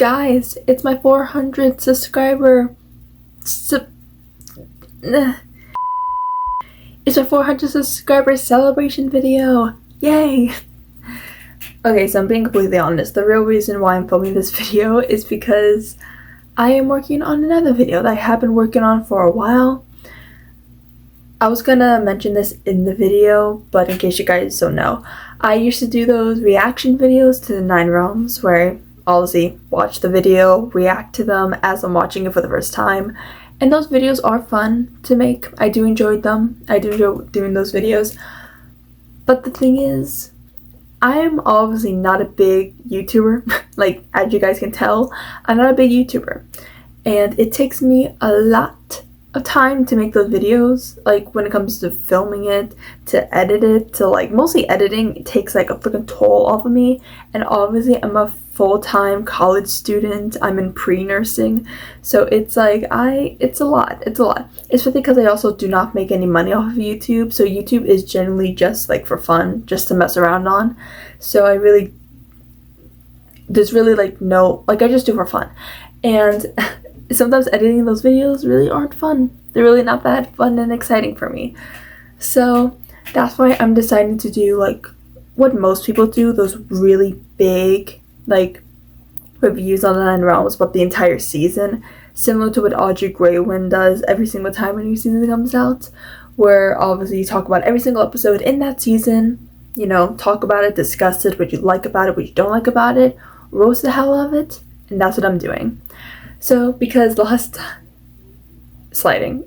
Guys, it's my 400 subscriber. It's my 400 subscriber celebration video. Yay! Okay, so I'm being completely honest. The real reason why I'm filming this video is because I am working on another video that I have been working on for a while. I was gonna mention this in the video, but in case you guys don't know, I used to do those reaction videos to the 9 Realms where I obviously watch the video, react to them as I'm watching it for the first time. And those videos are fun to make. I do enjoy them. I do enjoy doing those videos. But the thing is, I'm obviously not a big YouTuber. Like, as you guys can tell, I'm not a big YouTuber. And it takes me a lot of time to make those videos. Like, when it comes to filming it, to edit it, to like, mostly editing, it takes like a freaking toll off of me. And obviously, I'm a full-time college student. I'm in pre-nursing. So it's like, it's a lot. Especially because I also do not make any money off of YouTube. So YouTube is generally just like for fun, just to mess around on. So there's really like no, like I just do for fun. And sometimes editing those videos really aren't fun. They're really not that fun and exciting for me. So that's why I'm deciding to do like what most people do, those really big like reviews on the 9 Realms, but the entire season, similar to what Audrey Graywin does every single time a new season comes out, where obviously you talk about every single episode in that season, you know, talk about it, discuss it, what you like about it, what you don't like about it, roast the hell out of it, and that's what I'm doing. So because last time,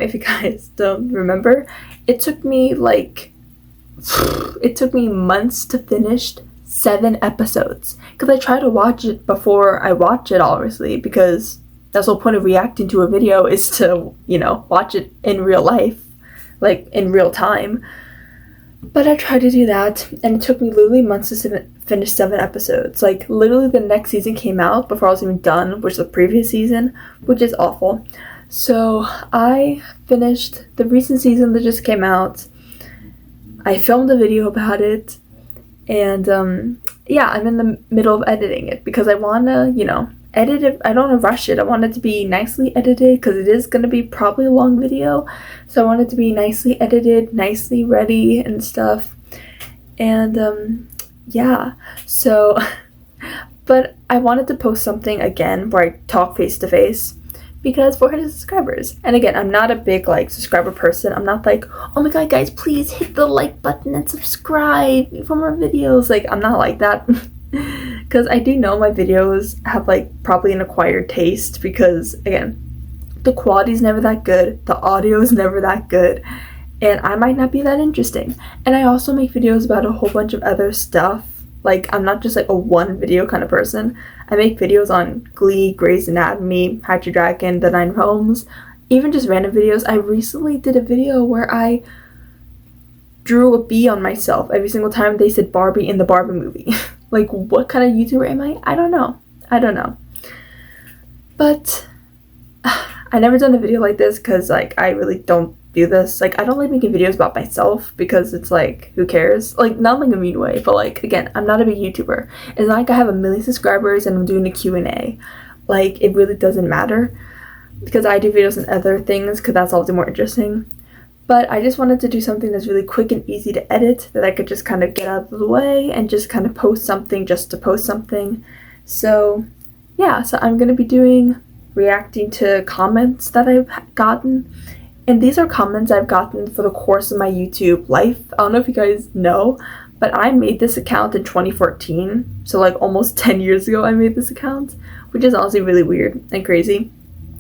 if you guys don't remember, it took me months to finish 7 episodes. Because I try to watch it before I watch it, obviously, because that's the whole point of reacting to a video is to, you know, watch it in real life, like in real time. But I tried to do that, and it took me literally months to finish 7 episodes. Like, literally the next season came out before I was even done, which is the previous season, which is awful. So I finished the recent season that just came out. I filmed a video about it, and yeah, I'm in the middle of editing it because I want to, you know, edit it. I don't want to rush it. I want it to be nicely edited because it is going to be probably a long video. So I want it to be nicely edited, nicely ready and stuff. And yeah, so, but I wanted to post something again where I talk face to face. Because 400 subscribers. And again, I'm not a big like subscriber person. I'm not like, oh my god, guys, please hit the like button and subscribe for more videos. Like, I'm not like that. Because I do know my videos have like probably an acquired taste. Because again, the quality is never that good. The audio is never that good. And I might not be that interesting. And I also make videos about a whole bunch of other stuff. Like, I'm not just like a one video kind of person. I make videos on Glee, Grey's Anatomy, How to Dragon, The 9 Realms, even just random videos. I recently did a video where I drew a bee on myself every single time they said Barbie in the Barbie movie. Like, what kind of YouTuber am I? I don't know. But I never done a video like this because like I really don't do this. Like, I don't like making videos about myself because it's like, who cares? Like, not like a mean way, but like, again, I'm not a big YouTuber. It's not like I have 1 million subscribers and I'm doing a Q&A. Like, it really doesn't matter because I do videos and other things because that's obviously more interesting. But I just wanted to do something that's really quick and easy to edit that I could just kind of get out of the way and just kind of post something just to post something. So yeah, so I'm going to be reacting to comments that I've gotten. And these are comments I've gotten for the course of my YouTube life. I don't know if you guys know, but I made this account in 2014. So like almost 10 years ago I made this account, which is honestly really weird and crazy.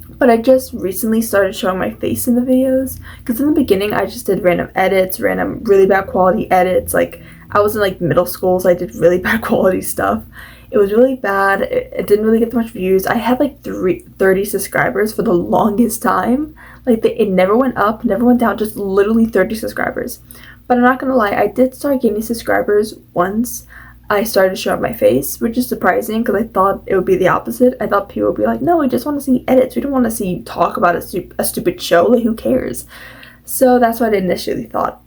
But I just recently started showing my face in the videos. Because in the beginning I just did random edits, random really bad quality edits. Like, I was in like middle school, so I did really bad quality stuff. It was really bad. It didn't really get that much views. I had like 30 subscribers for the longest time. Like, it never went up, never went down, just literally 30 subscribers. But I'm not gonna lie, I did start gaining subscribers once I started showing my face, which is surprising because I thought it would be the opposite. I thought people would be like, no, we just want to see edits. We don't want to see you talk about a stupid show. Like, who cares? So that's what I initially thought.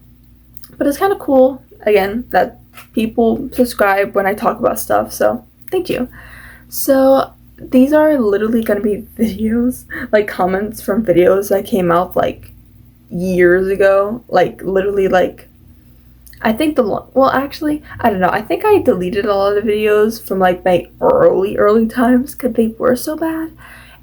But it's kind of cool, again, that people subscribe when I talk about stuff, so thank you. So these are literally gonna be videos, like comments from videos that came out like years ago, like literally like I think actually I don't know, I think I deleted a lot of the videos from like my early times because they were so bad.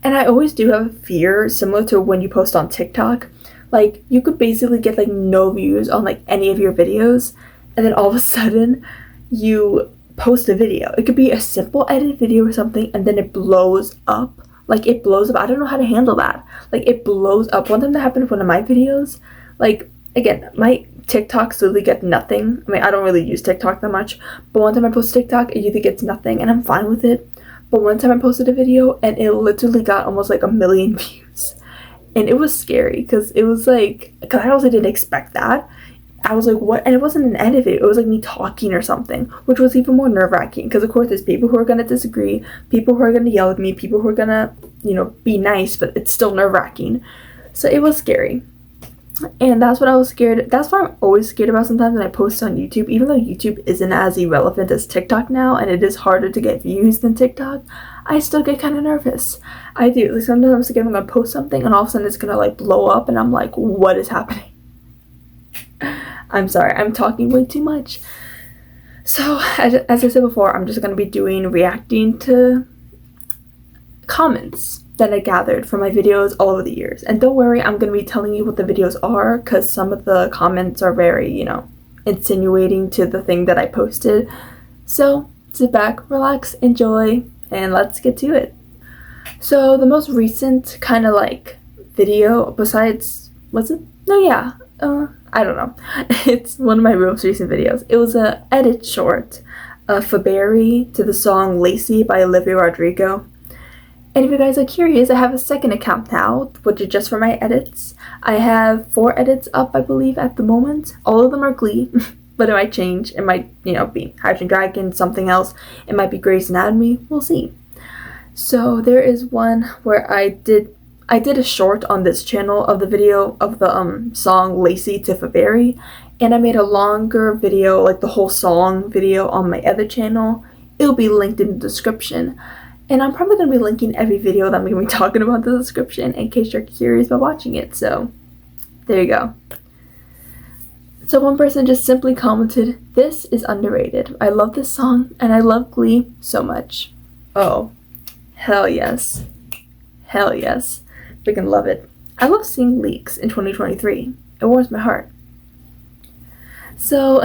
And I always do have a fear similar to when you post on TikTok. Like, you could basically get like no views on like any of your videos, and then all of a sudden you post a video. It could be a simple edit video or something, and then it blows up. Like, it blows up. I don't know how to handle that. Like, it blows up. One time that happened with one of my videos, like, again, my TikToks literally get nothing. I mean, I don't really use TikTok that much, but one time I post TikTok, it either gets nothing, and I'm fine with it. But one time I posted a video and it literally got almost like 1 million views. And it was scary because it was like, because I also didn't expect that. I was like, what? And it wasn't an edit video. It was like me talking or something, which was even more nerve-wracking. Because of course there's people who are going to disagree, people who are going to yell at me, people who are going to, be nice, but it's still nerve-wracking. So it was scary. And that's what I was scared. That's what I'm always scared about sometimes when I post on YouTube. Even though YouTube isn't as irrelevant as TikTok now, and it is harder to get views than TikTok, I still get kind of nervous. I do. Like, sometimes I'm scared I'm gonna post something and all of a sudden it's gonna like blow up, and I'm like, what is happening? I'm sorry, I'm talking way too much. So as I said before, I'm just gonna be reacting to comments that I gathered from my videos all over the years. And don't worry, I'm going to be telling you what the videos are, because some of the comments are very, insinuating to the thing that I posted. So sit back, relax, enjoy, and let's get to it. So the most recent kind of like video, besides, was it? No, yeah, I don't know. It's one of my most recent videos. It was a edit short for Barry to the song Lacy by Olivia Rodrigo. And if you guys are curious, I have a second account now, which is just for my edits. I have 4 edits up, I believe, at the moment. All of them are Glee, but it might change. It might, be Hydrogen Dragon, something else. It might be Grey's Anatomy. We'll see. So there is one where I did a short on this channel of the video of the song Lacy to Faberry, and I made a longer video, like the whole song video, on my other channel. It'll be linked in the description. And I'm probably going to be linking every video that I'm going to be talking about in the description in case you're curious about watching it. So, there you go. So one person just simply commented, "This is underrated. I love this song and I love Glee so much." Oh, hell yes. Hell yes. Freaking love it. I love seeing leaks in 2023. It warms my heart. So,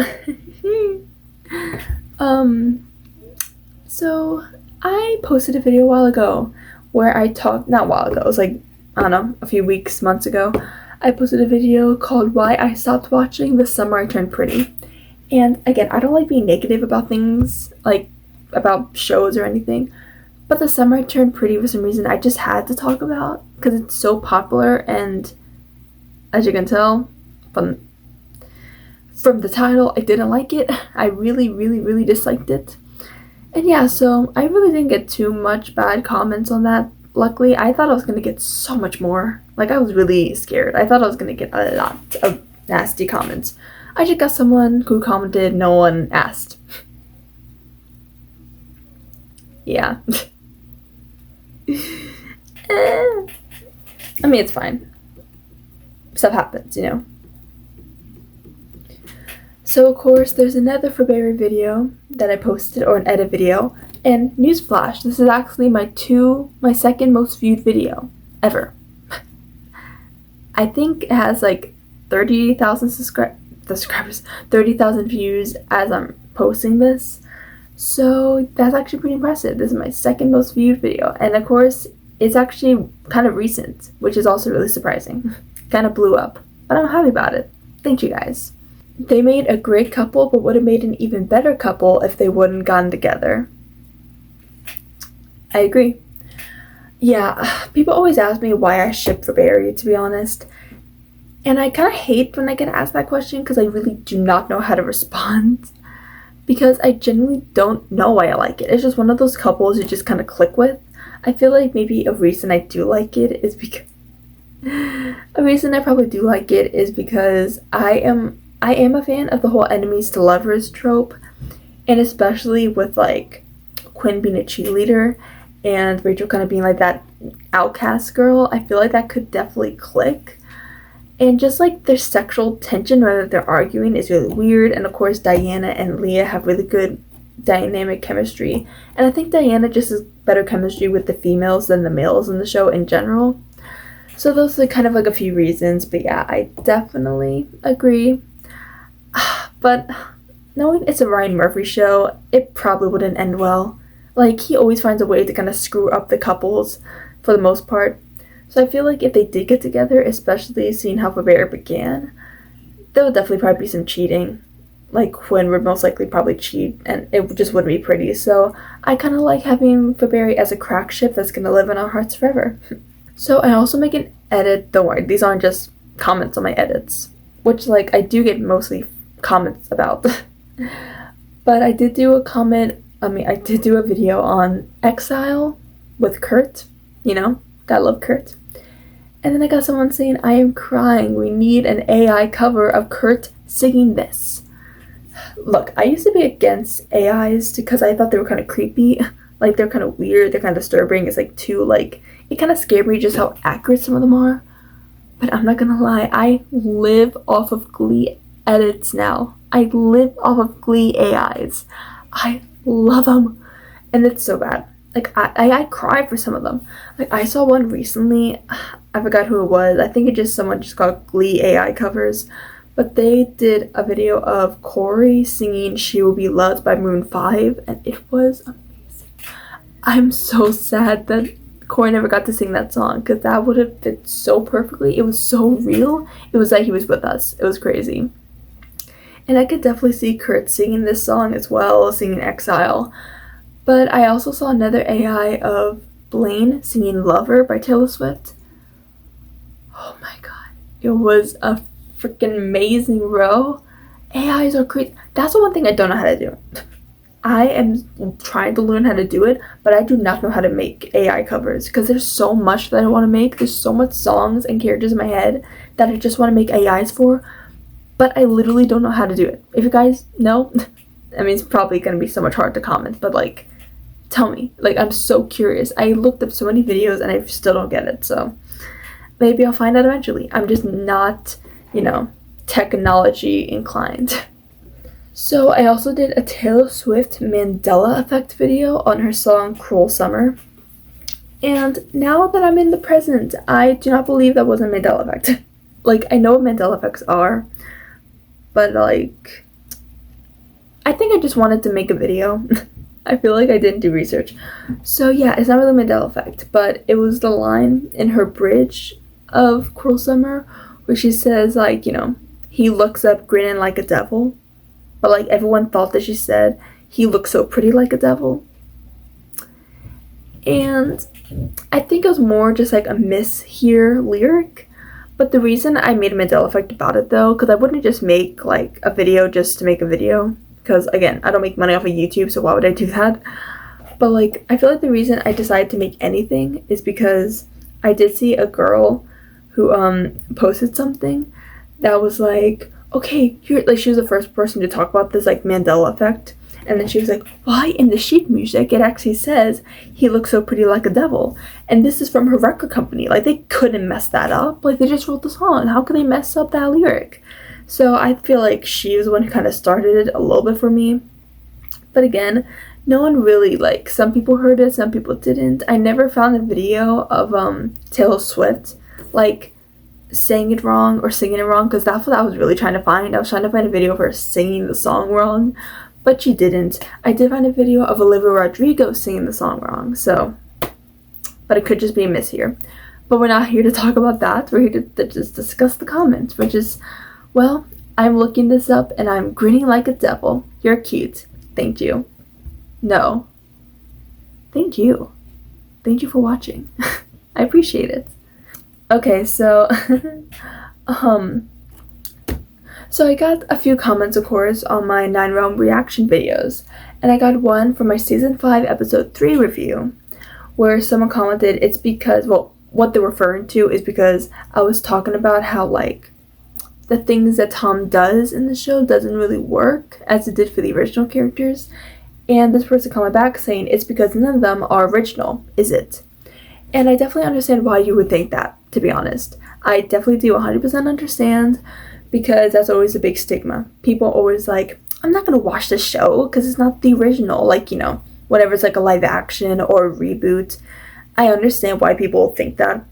I posted a video a while ago where I talked, not a while ago, it was like, I don't know, a few weeks, months ago. I posted a video called Why I Stopped Watching The Summer I Turned Pretty. And again, I don't like being negative about things, like about shows or anything, but The Summer I Turned Pretty, for some reason, I just had to talk about because it's so popular, and as you can tell from the title, I didn't like it. I really, really, really disliked it. And yeah, so I really didn't get too much bad comments on that. Luckily, I thought I was going to get so much more. Like, I was really scared. I thought I was going to get a lot of nasty comments. I just got someone who commented, no one asked. Yeah. I mean, it's fine. Stuff happens, So of course, there's another Faberry video that I posted, or an edit video, and newsflash, this is actually my second most viewed video ever. I think it has like 30,000 subscribers, 30,000 views as I'm posting this. So that's actually pretty impressive. This is my second most viewed video, and of course, it's actually kind of recent, which is also really surprising. Kind of blew up, but I'm happy about it. Thank you guys. They made a great couple, but would have made an even better couple if they wouldn't gotten together. I agree. Yeah, people always ask me why I ship Faberry, to be honest. And I kind of hate when I get asked that question because I really do not know how to respond. Because I genuinely don't know why I like it. It's just one of those couples you just kind of click with. I feel like maybe a reason I do like it is because... a reason I probably do like it is because I am a fan of the whole enemies to lovers trope, And especially with like Quinn being a cheerleader and Rachel kind of being like that outcast girl, I feel like that could definitely click. And just like their sexual tension, whether they're arguing, is really weird. And of course, Diana and Leah have really good dynamic chemistry. And I think Diana just has better chemistry with the females than the males in the show in general. So those are kind of like a few reasons. But yeah, I definitely agree. But knowing it's a Ryan Murphy show, it probably wouldn't end well. Like, he always finds a way to kind of screw up the couples for the most part. So I feel like if they did get together, especially seeing how Faberry began, there would definitely probably be some cheating. Like, Quinn would most likely probably cheat, and it just wouldn't be pretty. So I kind of like having Faberry as a crack ship that's going to live in our hearts forever. So I also make an edit. Don't worry, these aren't just comments on my edits, which, like, I do get mostly comments about. But I did do I did do a video on Exile with Kurt. You know, gotta love Kurt. And then I got someone saying, I am crying. We need an AI cover of Kurt singing this. Look, I used to be against AIs because I thought they were kind of creepy. Like, they're kind of weird. They're kind of disturbing. It's like too, like, it kind of scared me just how accurate some of them are. But I'm not gonna lie. I live off of Glee edits now. I live off of Glee AIs. I love them. And it's so bad. Like, I cry for some of them. Like, I saw one recently. I forgot who it was. I think someone just got Glee AI covers. But they did a video of Corey singing She Will Be Loved by Maroon 5. And it was amazing. I'm so sad that Corey never got to sing that song. Because that would have fit so perfectly. It was so real. It was like he was with us. It was crazy. And I could definitely see Kurt singing this song as well. Singing Exile. But I also saw another AI of Blaine singing Lover by Taylor Swift. Oh my god. It was a freaking amazing row. AIs are crazy. That's the one thing I don't know how to do. I am trying to learn how to do it, but I do not know how to make AI covers because there's so much that I want to make. There's so much songs and characters in my head that I just want to make AIs for, but I literally don't know how to do it. If you guys know, I mean, it's probably going to be so much hard to comment, but like, tell me. Like, I'm so curious. I looked up so many videos and I still don't get it, so maybe I'll find out eventually. I'm just not, technology inclined. So I also did a Taylor Swift Mandela Effect video on her song Cruel Summer. And now that I'm in the present, I do not believe that was a Mandela Effect. Like, I know what Mandela Effects are, but like, I think I just wanted to make a video. I feel like I didn't do research. So yeah, it's not really Mandela Effect, but it was the line in her bridge of Cruel Summer where she says, like, he looks up grinning like a devil. But like, everyone thought that she said, he looks so pretty like a devil. And I think it was more just like a mishear lyric. But the reason I made a Mandela Effect about it though, because I wouldn't just make like a video just to make a video. Because again, I don't make money off of YouTube, so why would I do that? But like, I feel like the reason I decided to make anything is because I did see a girl who posted something that was like, okay, here, like, she was the first person to talk about this like Mandela Effect, and then she was like, why in the sheet music it actually says he looks so pretty like a devil, and this is from her record company. Like, they couldn't mess that up. Like, they just wrote the song. How could they mess up that lyric? So I feel like she was the one who kind of started it a little bit for me. But again, no one really, like, some people heard it, some people didn't. I never found a video of Taylor Swift like saying it wrong or singing it wrong, because that's what I was really trying to find. I was trying to find a video of her singing the song wrong, but she didn't. I did find a video of Olivia Rodrigo singing the song wrong, so, but it could just be a miss here. But we're not here to talk about that. We're here to just discuss the comments, which is, well, I'm looking this up and I'm grinning like a devil. You're cute. Thank you. No. Thank you. Thank you for watching. I appreciate it. Okay, so so I got a few comments, of course, on my 9 Realm reaction videos, and I got one from my season 5 episode 3 review where someone commented it's because, well, what they're referring to is because I was talking about how, like, the things that Tom does in the show doesn't really work as it did for the original characters. And this person coming back saying it's because none of them are original, is it? And I definitely understand why you would think that, to be honest. I definitely do 100% understand, because that's always a big stigma. People always like, I'm not going to watch this show because it's not the original. Like, you know, whenever it's like a live action or a reboot. I understand why people think that.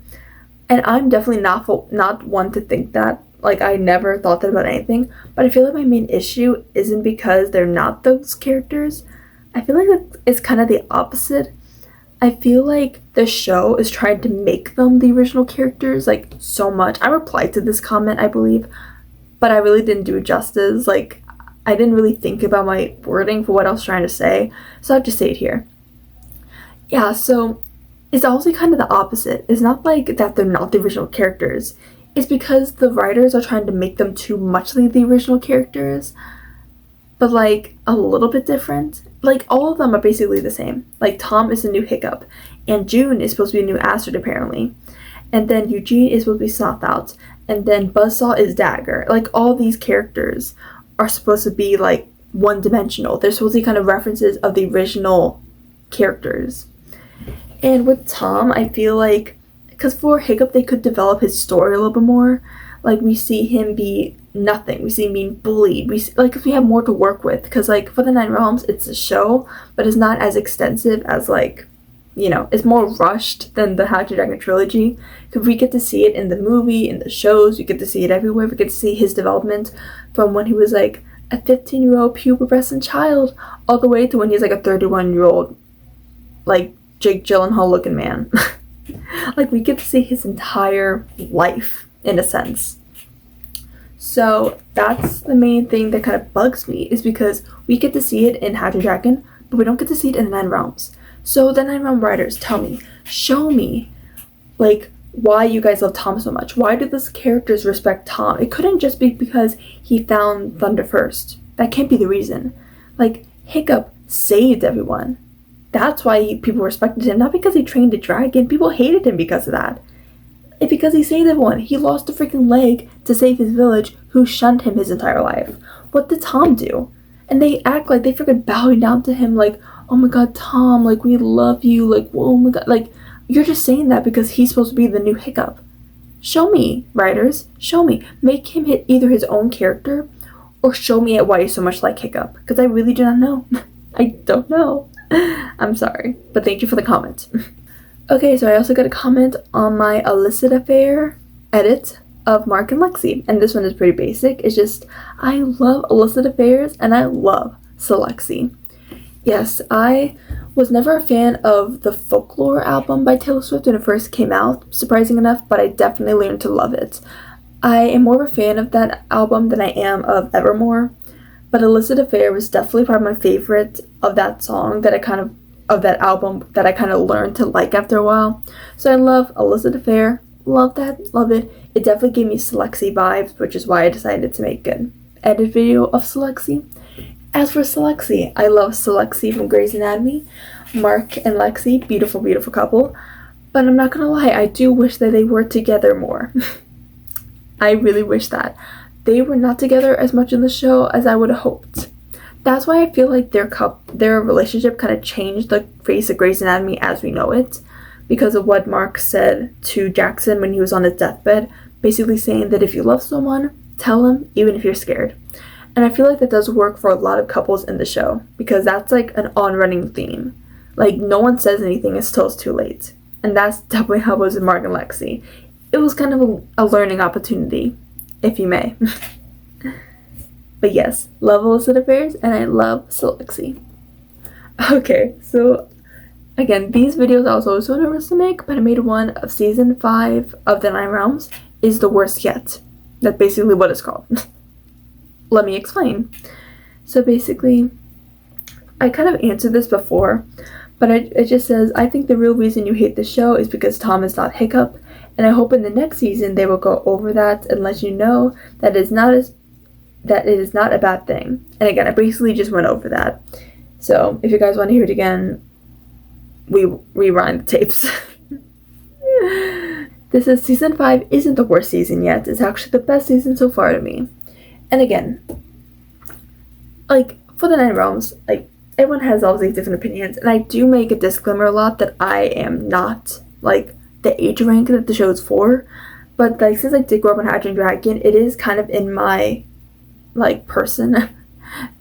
And I'm definitely not one to think that. Like, I never thought that about anything. But I feel like my main issue isn't because they're not those characters. I feel like it's kind of the opposite. I feel like the show is trying to make them the original characters, like, so much. I replied to this comment, I believe, but I really didn't do it justice. Like, I didn't really think about my wording for what I was trying to say, so I'll just say it here. Yeah, so it's also kind of the opposite. It's not like that they're not the original characters. It's because the writers are trying to make them too much like the original characters, but like a little bit different. Like, all of them are basically the same. Like, Tom is the new Hiccup, and June is supposed to be a new Astrid, apparently. And then Eugene is supposed to be Snout, and then Buzzsaw is Dagger. Like, all these characters are supposed to be, like, one-dimensional. They're supposed to be kind of references of the original characters. And with Tom, I feel like, because for Hiccup, they could develop his story a little bit more. Like, we see him be nothing. We see him being bullied. We have more to work with. Because, like, for the Nine Realms, it's a show, but it's not as extensive as, like, you know, it's more rushed than the How to Dragon trilogy. Because we get to see it in the movie, in the shows. We get to see it everywhere. We get to see his development from when he was, like, a 15-year-old pubescent child all the way to when he's, like, a 31-year-old, like, Jake Gyllenhaal looking man. Like, we get to see his entire life, in a sense. So that's the main thing that kind of bugs me, is because we get to see it in How to Dragon, but we don't get to see it in the Nine Realms. So the Nine Realm writers, tell me, show me, like, why you guys love Tom so much. Why do these characters respect Tom? It couldn't just be because he found Thunder first. That can't be the reason. Like, Hiccup saved everyone. That's why people respected him, not because he trained a dragon. People hated him because of that. It's because he saved everyone. He lost a freaking leg to save his village, who shunned him his entire life. What did Tom do? And they act like they freaking bowing down to him, like, oh my god, Tom, like, we love you, like, oh my god, like, you're just saying that because he's supposed to be the new Hiccup. Show me, writers, show me. Make him hit either his own character, or show me why he's so much like Hiccup, because I really do not know. I don't know. I'm sorry, but thank you for the comment. Okay, so I also got a comment on my illicit affair edit of Mark and Lexi, and this one is pretty basic. It's just, I love illicit affairs, and I love Selexi. Yes, I was never a fan of the Folklore album by Taylor Swift when it first came out, surprising enough, but I definitely learned to love it. I am more of a fan of that album than I am of Evermore, but Illicit Affair was definitely probably my favorite of that song that of that album that I kind of learned to like after a while. So I love Illicit Affair, love that, love it. It definitely gave me Selexi vibes, which is why I decided to make an edit video of Selexi. As for Selexi, I love Selexi from Grey's Anatomy. Mark and Lexi, beautiful, beautiful couple. But I'm not gonna lie, I do wish that they were together more. I really wish that. They were not together as much in the show as I would have hoped. That's why I feel like their relationship kind of changed the face of Grey's Anatomy as we know it, because of what Mark said to Jackson when he was on his deathbed, basically saying that if you love someone, tell them, even if you're scared. And I feel like that does work for a lot of couples in the show, because that's like an on-running theme. Like, no one says anything until it's too late. And that's definitely how it was with Mark and Lexi. It was kind of a learning opportunity, if you may. But yes, love Illicit Affairs, and I love Selexi. Okay, so again, these videos I was always so nervous to make, but I made one of season 5 of The Nine Realms is the worst yet. That's basically what it's called. Let me explain. So basically, I kind of answered this before, but it just says, I think the real reason you hate the show is because Tom is not Hiccup, and I hope in the next season they will go over that and let you know that it is not a bad thing. And again, I basically just went over that. So if you guys want to hear it again, we rewind the tapes. This is season 5 isn't the worst season yet. It's actually the best season so far to me. And again, like, for the Nine Realms, like, everyone has all these different opinions, and I do make a disclaimer a lot that I am not, like, the age rank that the show is for, but, like, since I did grow up on How to Train Your Dragon, it is kind of in my, like, person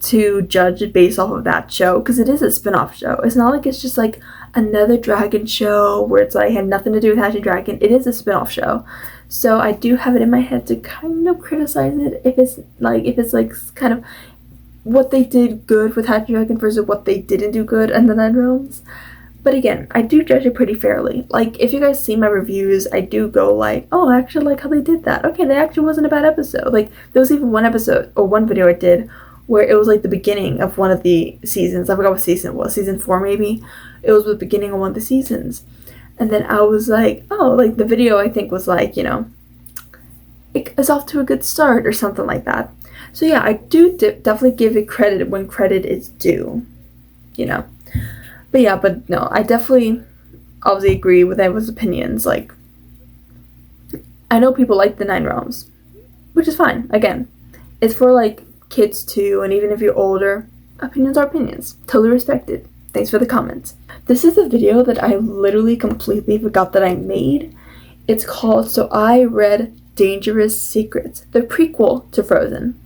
to judge it based off of that show, because it is a spin-off show. It's not like it's just, like, another dragon show where it's, like, had nothing to do with How to Train Your Dragon. It is a spin-off show. So I do have it in my head to kind of criticize it if it's, like, kind of what they did good with How to Train Your Dragon versus what they didn't do good in the Nine Realms. But again, I do judge it pretty fairly. Like, if you guys see my reviews, I do go like, oh, I actually like how they did that. Okay, that actually wasn't a bad episode. Like, there was even one episode, or one video I did, where it was like the beginning of one of the seasons. I forgot what season it was. Season 4 maybe? It was the beginning of one of the seasons. And then I was like, oh, like, the video I think was like, you know, it's off to a good start or something like that. So yeah, I do definitely give it credit when credit is due, you know. But yeah, but no, I definitely obviously agree with everyone's opinions. Like, I know people like the Nine Realms, which is fine. Again, it's for, like, kids too, and even if you're older, opinions are opinions. Totally respected. Thanks for the comments. This is a video that I literally completely forgot that I made. It's called So I Read Dangerous Secrets, the prequel to Frozen.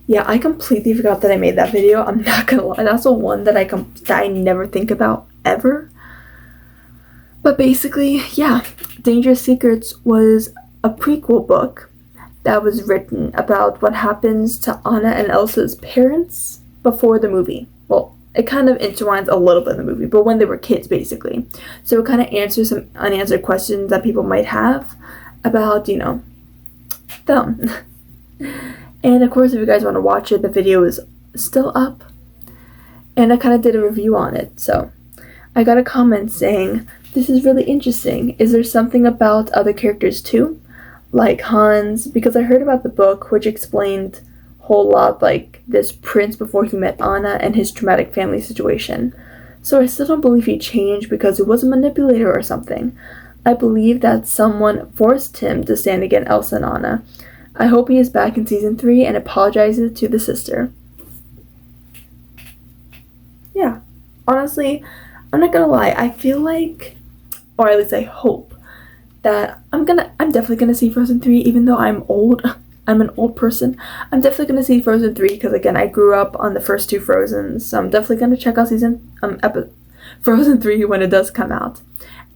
Yeah, I completely forgot that I made that video. I'm not gonna lie. That's the one that I never think about ever. But basically, yeah, Dangerous Secrets was a prequel book that was written about what happens to Anna and Elsa's parents before the movie. Well, it kind of intertwines a little bit in the movie, but when they were kids, basically. So it kind of answers some unanswered questions that people might have about, you know, them. And of course, if you guys want to watch it, the video is still up. And I kind of did a review on it. So I got a comment saying, this is really interesting. Is there something about other characters too? Like Hans, because I heard about the book, which explained a whole lot, like, this prince before he met Anna and his traumatic family situation. So I still don't believe he changed because he was a manipulator or something. I believe that someone forced him to stand against Elsa and Anna. I hope he is back in season 3 and apologizes to the sister. Yeah, honestly, I'm not gonna lie. I feel like, or at least I hope, that I'm definitely gonna see Frozen 3, even though I'm old. I'm an old person. I'm definitely gonna see Frozen 3 because, again, I grew up on the first 2 Frozens, so I'm definitely gonna check out Frozen 3 when it does come out.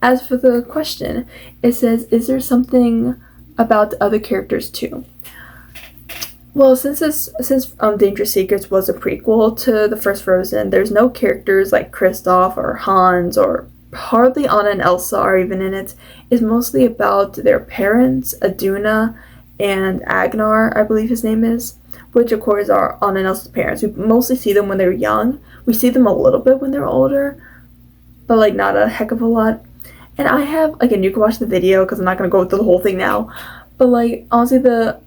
As for the question, it says, is there something about the other characters too? Well, since Dangerous Secrets was a prequel to the first Frozen, there's no characters like Kristoff or Hans, or hardly Anna and Elsa are even in it. It's mostly about their parents, Aduna and Agnar, I believe his name is, which of course are Anna and Elsa's parents. We mostly see them when they're young. We see them a little bit when they're older, but, like, not a heck of a lot. And I have, again, you can watch the video because I'm not going to go through the whole thing now, but, like, honestly, the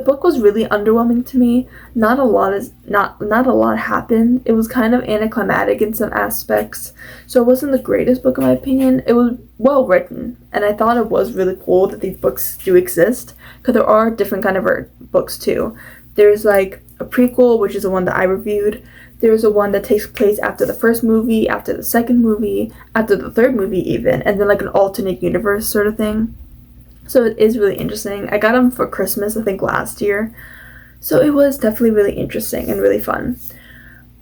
book was really underwhelming to me. Not a lot happened. It was kind of anticlimactic in some aspects, so it wasn't the greatest book in my opinion. It was well written, and I thought it was really cool that these books do exist, because there are different kind of books too. There's, like, a prequel, which is the one that I reviewed. There's a one that takes place after the first movie, after the second movie, after the third movie even, and then, like, an alternate universe sort of thing. So it is really interesting. I got them for Christmas, I think, last year. So it was definitely really interesting and really fun.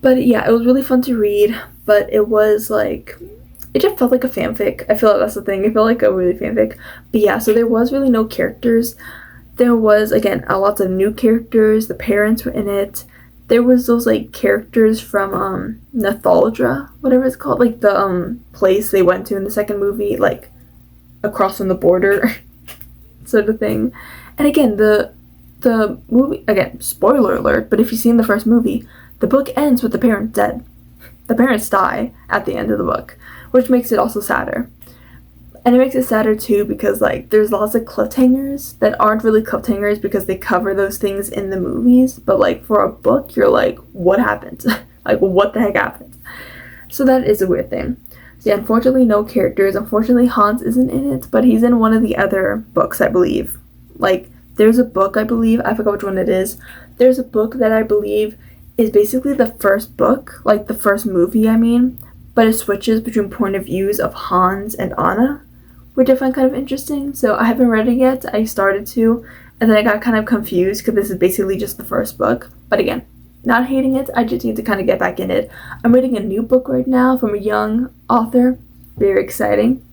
But yeah, it was really fun to read, but it was like, it just felt like a fanfic. I feel like that's the thing. It felt like a really fanfic. But yeah, so there was really no characters. There was, again, lots of new characters. The parents were in it. There was those, like, characters from Nathaldra, whatever it's called, like the place they went to in the second movie, like across from the border sort of thing. And again, the movie, again, spoiler alert, but if you've seen the first movie, the book ends with the parents dead. The parents die at the end of the book, which makes it also sadder. And it makes it sadder too because, like, there's lots of cliffhangers that aren't really cliffhangers because they cover those things in the movies, but, like, for a book, you're like, what happened? Like, what the heck happened? So that is a weird thing. So yeah, unfortunately, no characters. Unfortunately, Hans isn't in it, but he's in one of the other books, I believe. Like, there's a book, I believe, I forgot which one it is. There's a book that I believe is basically the first book, like the first movie, I mean, but it switches between point of views of Hans and Anna, which I find kind of interesting. So I haven't read it yet. I started to, and then I got kind of confused because this is basically just the first book. But again, not hating it, I just need to kind of get back in it. I'm reading a new book right now from a young author. Very exciting.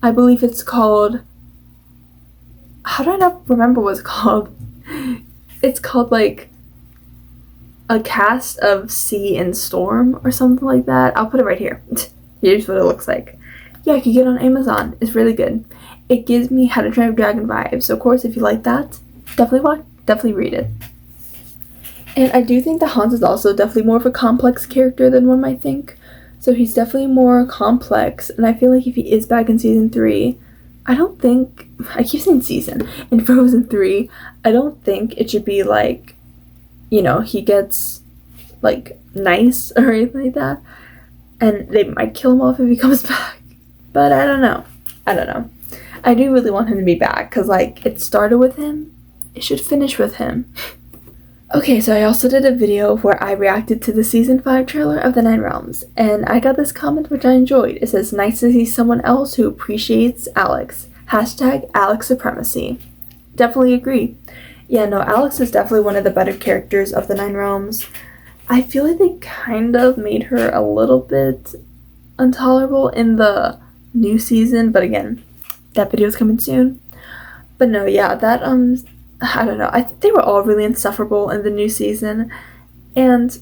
I believe it's called, how do I not remember what it's called? It's called like A Cast of Sea and Storm or something like that. I'll put it right here. Here's what it looks like. Yeah, you can get it on Amazon. It's really good. It gives me How to Train Your Dragon vibes. So of course, if you like that, definitely read it. And I do think that Hans is also definitely more of a complex character than one might think. So he's definitely more complex, and I feel like if he is back in season 3, I keep saying season, in Frozen 3, I don't think it should be like, he gets like nice or anything like that, and they might kill him off if he comes back. But I don't know. I do really want him to be back, because like, it started with him, it should finish with him. Okay, so I also did a video where I reacted to the season 5 trailer of The Nine Realms, and I got this comment which I enjoyed. It says, "Nice to see someone else who appreciates Alex. Hashtag Alex supremacy." Definitely agree. Yeah, no, Alex is definitely one of the better characters of The Nine Realms. I feel like they kind of made her a little bit intolerable in the new season, but again, that video is coming soon. But no, yeah, that, I don't know. I think they were all really insufferable in the new season, and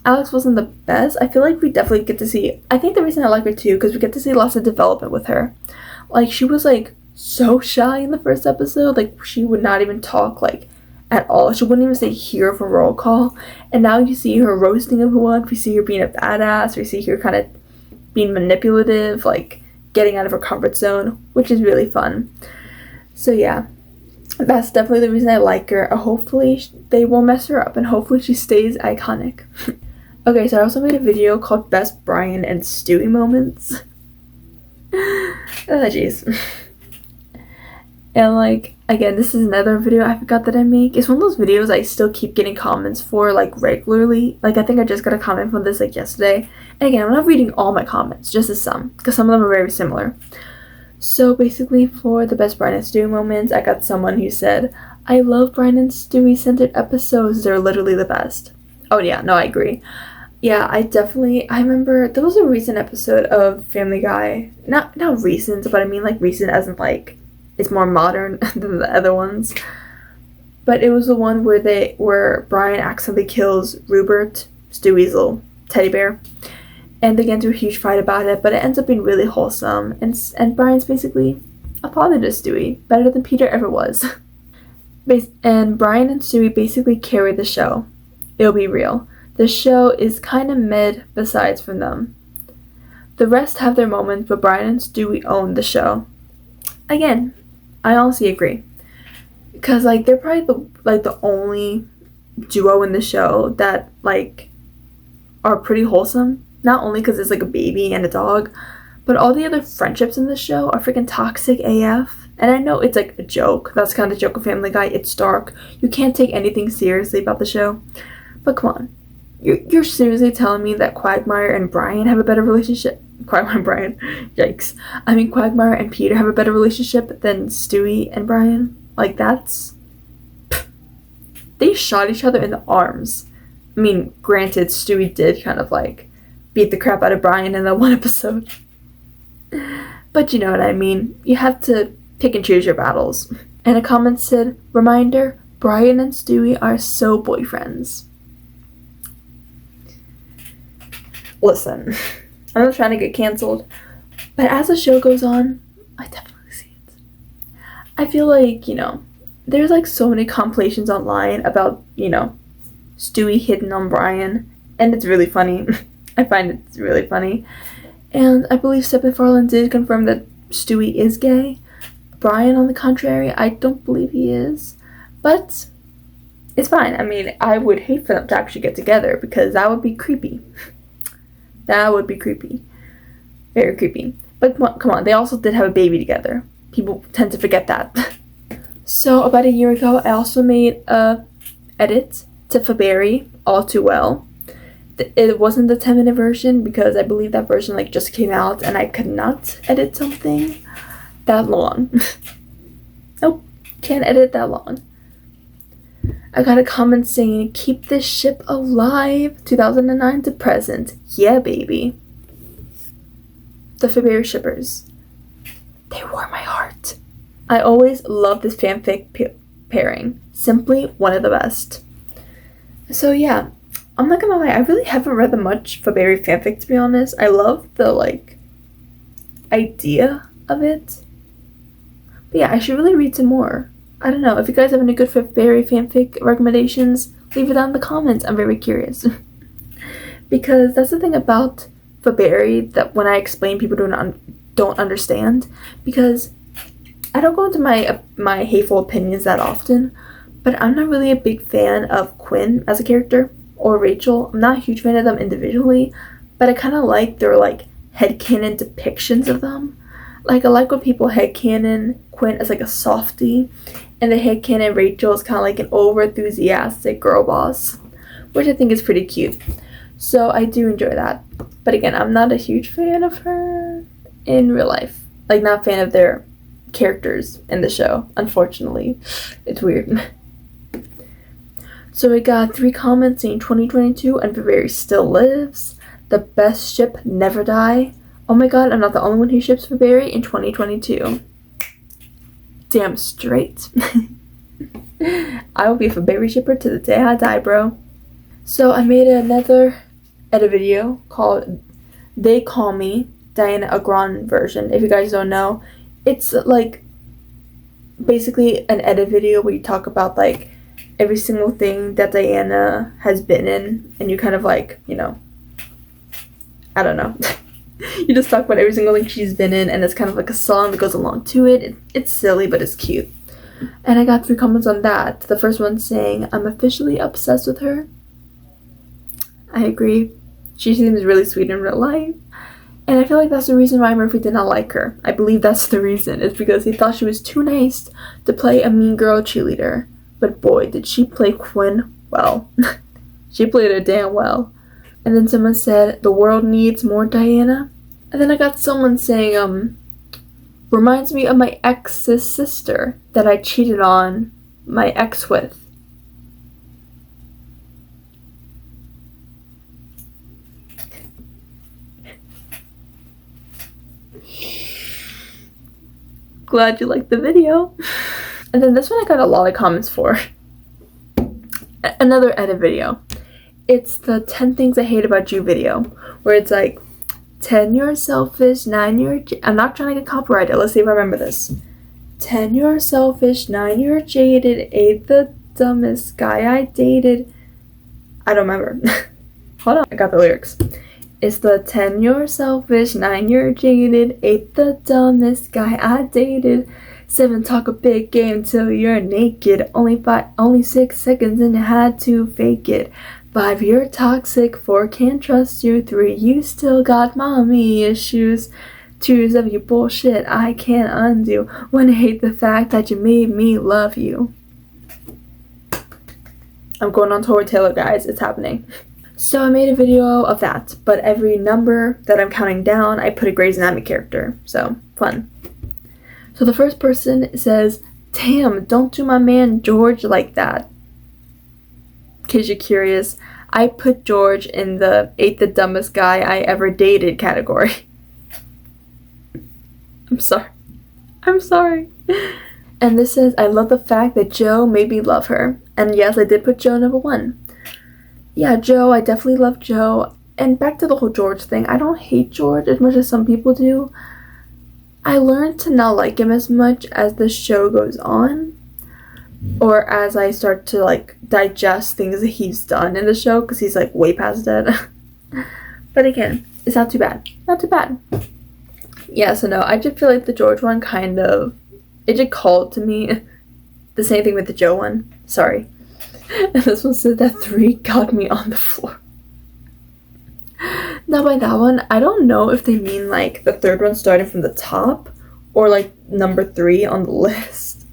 Alex wasn't the best. I feel like we definitely get to see, I think the reason I like her too, because we get to see lots of development with her. Like, she was like so shy in the first episode. Like, she would not even talk like at all. She wouldn't even say here for roll call. And now you see her roasting everyone. We see her being a badass. We see her kind of being manipulative, like getting out of her comfort zone, which is really fun. So yeah, that's definitely the reason I like her. Hopefully they won't mess her up, and hopefully she stays iconic. Okay, so I also made a video called Best Brian and Stewie Moments. Oh, jeez. And like, again, this is another video I forgot that I make. It's one of those videos I still keep getting comments for, like, regularly. Like, I think I just got a comment from this, like, yesterday. And again, I'm not reading all my comments, just some, because some of them are very similar. So basically, for the Best Brian and Stewie Moments, I got someone who said, "I love Brian and Stewie centered episodes. They're literally the best." Oh yeah, no, I agree. Yeah, I remember there was a recent episode of Family Guy. Not recent, but I mean like recent as in like it's more modern than the other ones. But it was the one where Brian accidentally kills Rupert, Stewie's little teddy bear. And they get into a huge fight about it, but it ends up being really wholesome. And Brian's basically a father to Stewie, better than Peter ever was. And Brian and Stewie basically carry the show. It'll be real. The show is kind of mid besides from them. The rest have their moments, but Brian and Stewie own the show. Again, I honestly agree. Because like they're probably the only duo in the show that like are pretty wholesome. Not only because it's like a baby and a dog, but all the other friendships in the show are freaking toxic AF. And I know it's like a joke. That's kind of the joke of Family Guy. It's dark. You can't take anything seriously about the show. But come on. You're seriously telling me that Quagmire and Brian have a better relationship? Quagmire and Brian. Yikes. I mean, Quagmire and Peter have a better relationship than Stewie and Brian? Like, that's... They shot each other in the arms. I mean, granted, Stewie did kind of like beat the crap out of Brian in that one episode. But you know what I mean. You have to pick and choose your battles. And a comment said, "Reminder, Brian and Stewie are so boyfriends." Listen, I'm not trying to get canceled, but as the show goes on, I definitely see it. I feel like, there's like so many compilations online about, Stewie hitting on Brian, and it's really funny. I find it's really funny. And I believe Seth MacFarlane did confirm that Stewie is gay. Brian, on the contrary, I don't believe he is. But it's fine. I mean, I would hate for them to actually get together because that would be creepy. That would be creepy. Very creepy. But come on, they also did have a baby together. People tend to forget that. So about a year ago, I also made a edit to Faberry, All Too Well. It wasn't the 10-minute version because I believe that version like just came out and I could not edit something that long. Nope, can't edit that long. I got a comment saying, keep this ship alive, 2009 to present. Yeah, baby. The Faberry shippers. They warm my heart. I always love this fanfic pairing. Simply one of the best. So yeah, I'm not gonna lie, I really haven't read that much Faberry fanfic, to be honest. I love the, like, idea of it. But yeah, I should really read some more. I don't know, if you guys have any good Faberry fanfic recommendations, leave it down in the comments. I'm very curious. Because that's the thing about Faberry that when I explain, people don't understand. Because I don't go into my hateful opinions that often, but I'm not really a big fan of Quinn as a character or Rachel. I'm not a huge fan of them individually, but I kind of like their like headcanon depictions of them. Like I like when people headcanon Quinn as like a softie, and the headcanon Rachel is kind of like an over-enthusiastic girl boss, which I think is pretty cute. So I do enjoy that. But again, I'm not a huge fan of her in real life. Like not a fan of their characters in the show, unfortunately. It's weird. So we got 3 comments saying 2022 and Faberry still lives. The best ship never die. Oh my god, I'm not the only one who ships Faberry in 2022. Damn straight. I will be a Faberry shipper to the day I die, bro. So I made another edit video called They Call Me Diana Agron version. If you guys don't know, it's like basically an edit video where you talk about like every single thing that Diana has been in, and you kind of like, you know, I don't know. You just talk about every single thing she's been in, and it's kind of like a song that goes along to it. It's silly, but it's cute. And I got 3 comments on that. The first one saying, I'm officially obsessed with her. I agree. She seems really sweet in real life. And I feel like that's the reason why Murphy did not like her. I believe that's the reason. It's because he thought she was too nice to play a mean girl cheerleader. But boy, did she play Quinn well. She played her damn well. And then someone said, the world needs more Diana. And then I got someone saying, reminds me of my ex's sister that I cheated on my ex with. Glad you liked the video. And then this one I got a lot of comments for. Another edit video. It's the 10 things I hate about you video, where it's like 10 you're selfish, 9 you're I'm not trying to get copyrighted. Let's see if I remember this. 10 you're selfish, 9 you're jaded, 8 the dumbest guy I dated. I don't remember. Hold on, I got the lyrics. It's the 10 you're selfish, 9 you're jaded, 8 the dumbest guy I dated, 7 talk a big game till you're naked, only 6 seconds and you had to fake it, 5 you're toxic, 4 can't trust you, 3 you still got mommy issues, 2 of your bullshit I can't undo, 1 I hate the fact that you made me love you. I'm going on tour with Taylor, guys. It's happening. So I made a video of that, but every number that I'm counting down, I put a Grey's Anatomy character. So, fun. So the first person says, damn, don't do my man George like that. In case you're curious, I put George in the 8 the dumbest guy I ever dated category. I'm sorry. And this says, I love the fact that Joe made me love her. And yes, I did put Joe number 1. Yeah, Joe, I definitely love Joe. And back to the whole George thing, I don't hate George as much as some people do. I learned to not like him as much as the show goes on, or as I start to like digest things that he's done in the show, because he's like way past dead. But again, it's not too bad. Yeah, so no, I just feel like the George one kind of, it just called to me. The same thing with the Joe one. Sorry. And this one said that 3 got me on the floor. Now by that one, I don't know if they mean like the third one starting from the top or like number 3 on the list.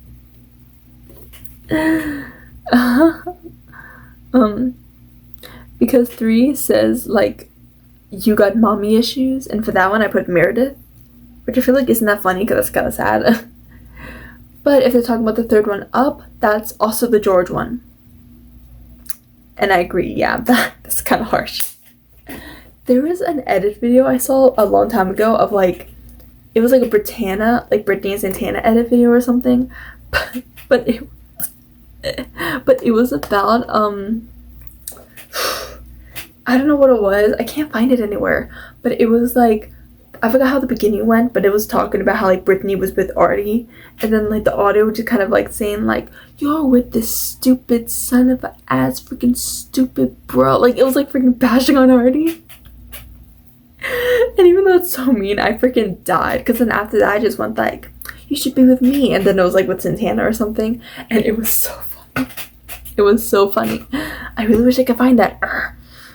Because 3 says like you got mommy issues, and for that one I put Meredith, which I feel like isn't that funny because that's kind of sad. But if they're talking about the third one up, that's also the George one. And I agree, yeah, that's kind of harsh. There was an edit video I saw a long time ago of like, it was like a Britannia, like Britney and Santana edit video or something, but it was about I don't know what it was. I can't find it anywhere, but it was like, I forgot how the beginning went, but it was talking about how like Britney was with Artie, and then like the audio was just kind of like saying like, you're with this stupid son of a ass freaking stupid bro. Like it was like freaking bashing on Artie. And even though it's so mean, I freaking died, because then after that I just went like, you should be with me, and then it was like with Santana or something, and it was so funny. It was so funny. I really wish I could find that.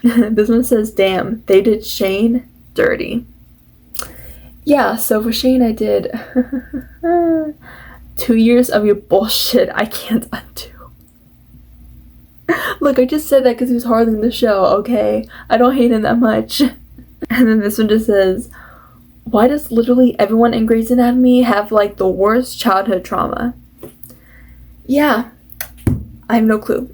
This one says, damn, they did Shane dirty. Yeah, so for Shane I did 2 years of your bullshit I can't undo. Look, I just said that because he was hardly in the show, okay? I don't hate him that much. And then this one just says, why does literally everyone in Grey's Anatomy have like the worst childhood trauma? Yeah, I have no clue.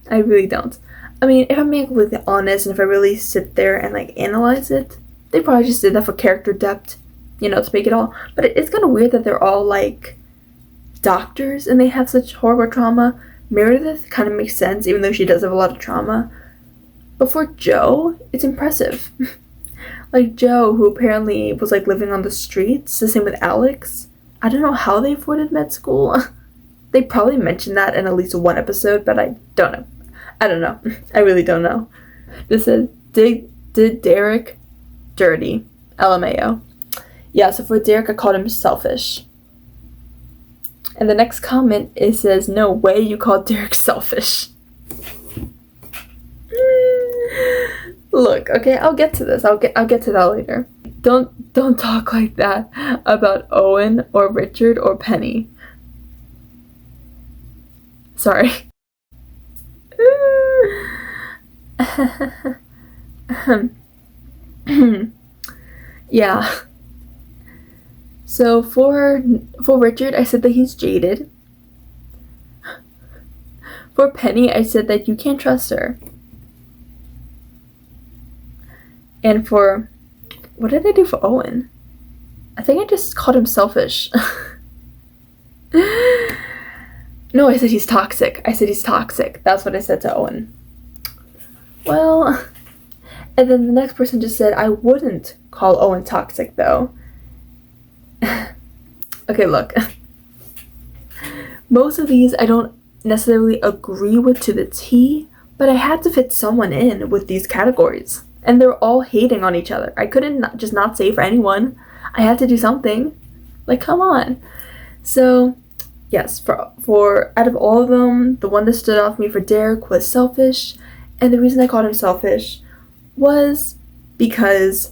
I really don't. I mean, if I'm being completely honest, and if I really sit there and like analyze it, they probably just did that for character depth, you know, to make it all. But it's kind of weird that they're all like doctors and they have such horrible trauma. Meredith kind of makes sense, even though she does have a lot of trauma. But for Jo, it's impressive. Like Jo, who apparently was like living on the streets, the same with Alex. I don't know how they afforded med school. They probably mentioned that in at least one episode, but I don't know. I don't know. I really don't know. This says, did Derek dirty? LMAO. Yeah, so for Derek, I called him selfish. And the next comment, it says, no way you called Derek selfish. Look, okay, I'll get to this. I'll get to that later. Don't talk like that about Owen or Richard or Penny. Sorry. Yeah. So for Richard, I said that he's jaded. For Penny, I said that you can't trust her. And for, what did I do for Owen? I think I just called him selfish. No, I said he's toxic. That's what I said to Owen. Well, and then the next person just said, I wouldn't call Owen toxic though. Okay, look. Most of these I don't necessarily agree with to the T, but I had to fit someone in with these categories. And they're all hating on each other. I couldn't just not say for anyone. I had to do something. Like, come on. So, yes, for out of all of them, the one that stood out for me for Derek was selfish. And the reason I called him selfish was because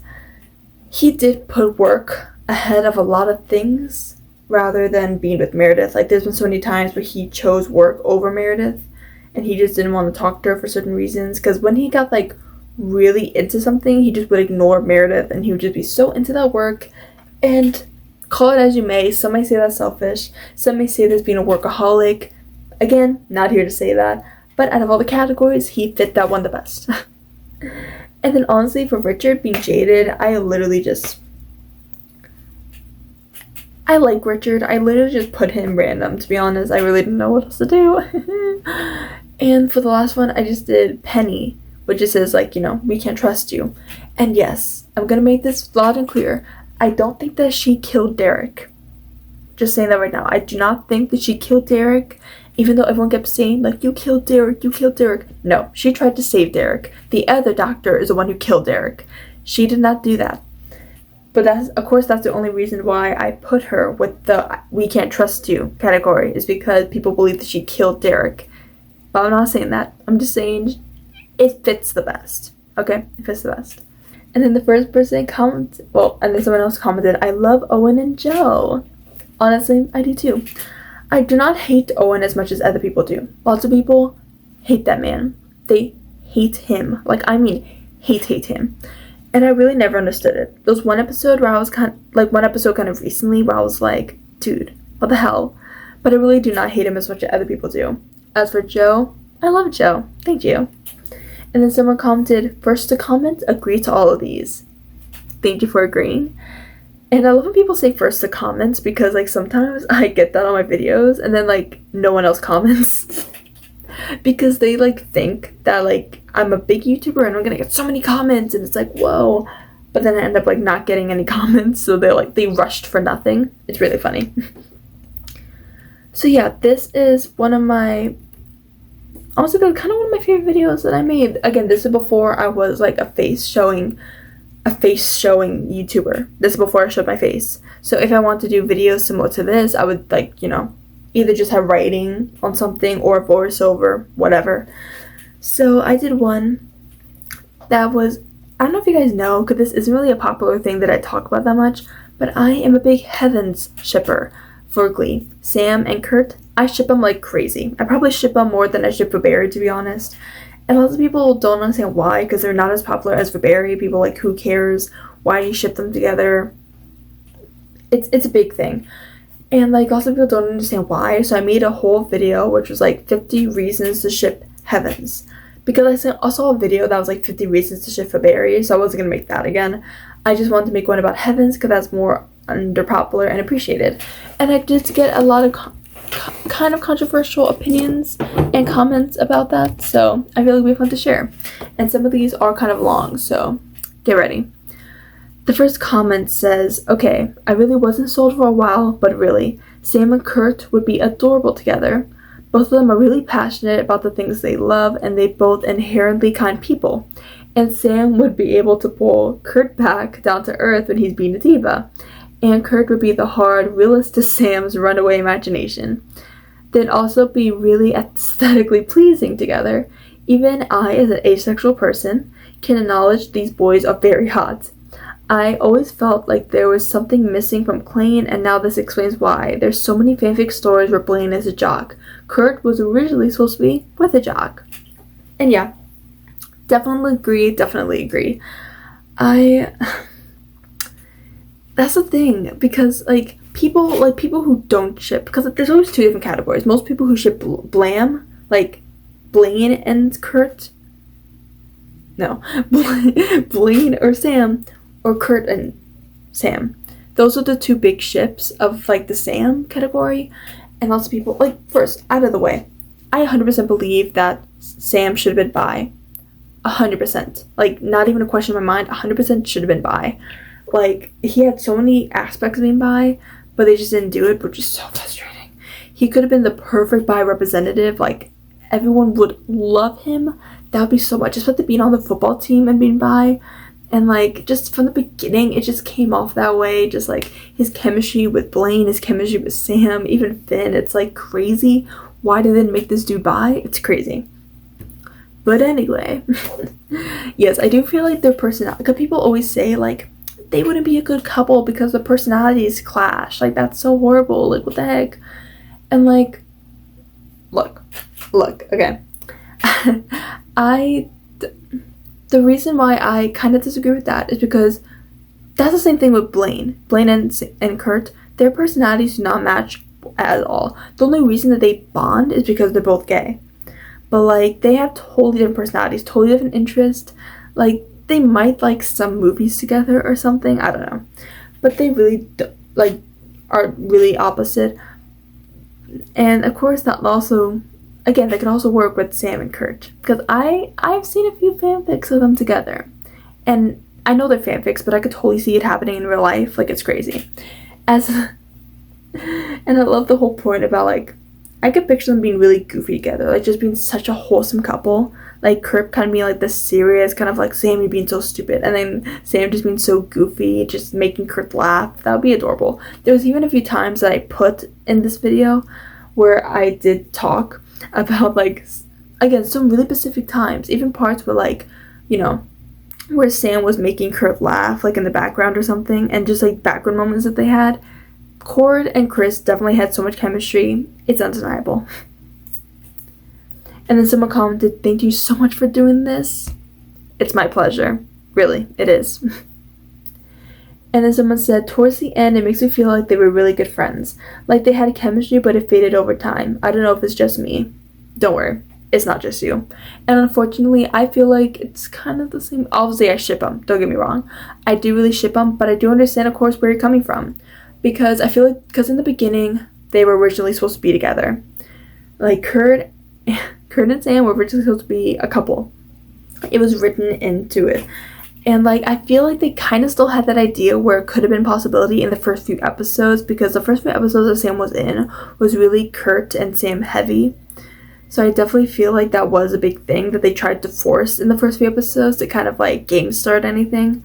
he did put work ahead of a lot of things rather than being with Meredith. Like, there's been so many times where he chose work over Meredith, and he just didn't want to talk to her for certain reasons. Because when he got, like, really into something, he just would ignore Meredith, and he would just be so into that work. And call it as you may, some may say that's selfish, some may say that's being a workaholic. Again, not here to say that, but out of all the categories, he fit that one the best. And then honestly, for Richard being jaded, I like Richard. I literally just put him random, to be honest. I really didn't know what else to do. And for the last one, I just did Penny, which just says, like, you know, we can't trust you. And yes, I'm gonna make this loud and clear. I don't think that she killed Derek. Just saying that right now. I do not think that she killed Derek, even though everyone kept saying, like, you killed Derek, you killed Derek. No, she tried to save Derek. The other doctor is the one who killed Derek. She did not do that. But that's, of course, that's the only reason why I put her with the we can't trust you category, is because people believe that she killed Derek. But I'm not saying that. I'm just saying it fits the best. Okay? It fits the best. And then the first person commented, well, and then someone else commented, I love Owen and Joe. Honestly, I do too. I do not hate Owen as much as other people do. Lots of people hate that man. They hate him. Like, I mean, hate him. And I really never understood it. There was one episode where I was kind of recently where I was like, dude, what the hell? But I really do not hate him as much as other people do. As for Joe, I love Joe. Thank you. And then someone commented, first to comment, agree to all of these. Thank you for agreeing. And I love when people say first to comments because, like, sometimes I get that on my videos and then, like, no one else comments. Because they, like, think that, like, I'm a big YouTuber and I'm gonna get so many comments and it's like, whoa. But then I end up, like, not getting any comments, so they rushed for nothing. It's really funny. So yeah, this is one of my, honestly, kind of one of my favorite videos that I made. Again, this is before I was, like, a face showing YouTuber. This is before I showed my face. So if I want to do videos similar to this, I would, like, you know, either just have writing on something or voiceover, whatever. So I did one that was, I don't know if you guys know, because this isn't really a popular thing that I talk about that much, but I am a big Heavens shipper for Glee. Sam and Kurt, I ship them like crazy. I probably ship them more than I ship for Barry, to be honest. And lots of people don't understand why, because they're not as popular as for Barry. People like, who cares? Why do you ship them together? It's a big thing. And, like, lots of people don't understand why. So I made a whole video, which was like 50 reasons to ship Heavens. Because I saw a video that was like 50 reasons to ship for Barry, so I wasn't going to make that again. I just wanted to make one about Heavens because that's more underpopular and appreciated. And I did get a lot of kind of controversial opinions and comments about that, so I feel like we have fun to share. And some of these are kind of long, so get ready. The first comment says, okay, I really wasn't sold for a while, but really, Sam and Kurt would be adorable together. Both of them are really passionate about the things they love, and they both inherently kind people. And Sam would be able to pull Kurt back down to earth when he's being a diva. And Kurt would be the hard realist to Sam's runaway imagination. They'd also be really aesthetically pleasing together. Even I, as an asexual person, can acknowledge these boys are very hot. I always felt like there was something missing from Klaine, and now this explains why. There's so many fanfic stories where Blaine is a jock. Kurt was originally supposed to be with a jock. And yeah, definitely agree. That's the thing, because, like, people who don't ship, because there's always two different categories. Most people who ship Blam, like Blaine and Kurt, no, Blaine or Sam, or Kurt and Sam. Those are the two big ships of, like, the Sam category. And lots of people, like, first, out of the way, I 100% believe that Sam should have been bi. 100%. Like, not even a question in my mind, 100% should have been bi. Like, he had so many aspects of being bi, but they just didn't do it, which is so frustrating. He could have been the perfect bi representative. Like, everyone would love him. That would be so much. Just with being on the football team and being bi. And, like, just from the beginning, it just came off that way. Just, like, his chemistry with Blaine, his chemistry with Sam, even Finn. It's, like, crazy. Why did they make this dude bi? It's crazy. But anyway, yes, I do feel like their personality, because people always say, like, they wouldn't be a good couple because the personalities clash. Like, that's so horrible. Like, what the heck? And, like, look, okay. The reason why I kind of disagree with that is because that's the same thing with Blaine. Blaine and Kurt, their personalities do not match at all. The only reason that they bond is because they're both gay. But, like, they have totally different personalities, totally different interests. Like, they might like some movies together or something. I don't know. But they really, are really opposite. And, of course, that also, again, that can also work with Sam and Kurt. Because I've seen a few fanfics of them together. And I know they're fanfics, but I could totally see it happening in real life. Like, it's crazy. And I love the whole point about, like, I could picture them being really goofy together, like, just being such a wholesome couple. Like, Kurt kind of being, like, the serious, kind of like Sammy being so stupid, and then Sam just being so goofy, just making Kurt laugh. That would be adorable. There was even a few times that I put in this video where I did talk about, like, again, some really specific times, even parts where, like, you know, where Sam was making Kurt laugh, like in the background or something, and just like background moments that they had. Cord and Chris definitely had so much chemistry. It's undeniable. And then someone commented, "Thank you so much for doing this." It's my pleasure. Really, it is. And then someone said, "Towards the end, it makes me feel like they were really good friends. Like they had chemistry, but it faded over time. I don't know if it's just me." Don't worry. It's not just you. And unfortunately, I feel like it's kind of the same. Obviously, I ship them. Don't get me wrong. I do really ship them, but I do understand, of course, where you're coming from. Because I feel like, because in the beginning, they were originally supposed to be together. Like, Kurt and Sam were originally supposed to be a couple. It was written into it. And, like, I feel like they kind of still had that idea where it could have been a possibility in the first few episodes, because the first few episodes that Sam was in was really Kurt and Sam heavy. So I definitely feel like that was a big thing that they tried to force in the first few episodes to kind of, like, game start anything.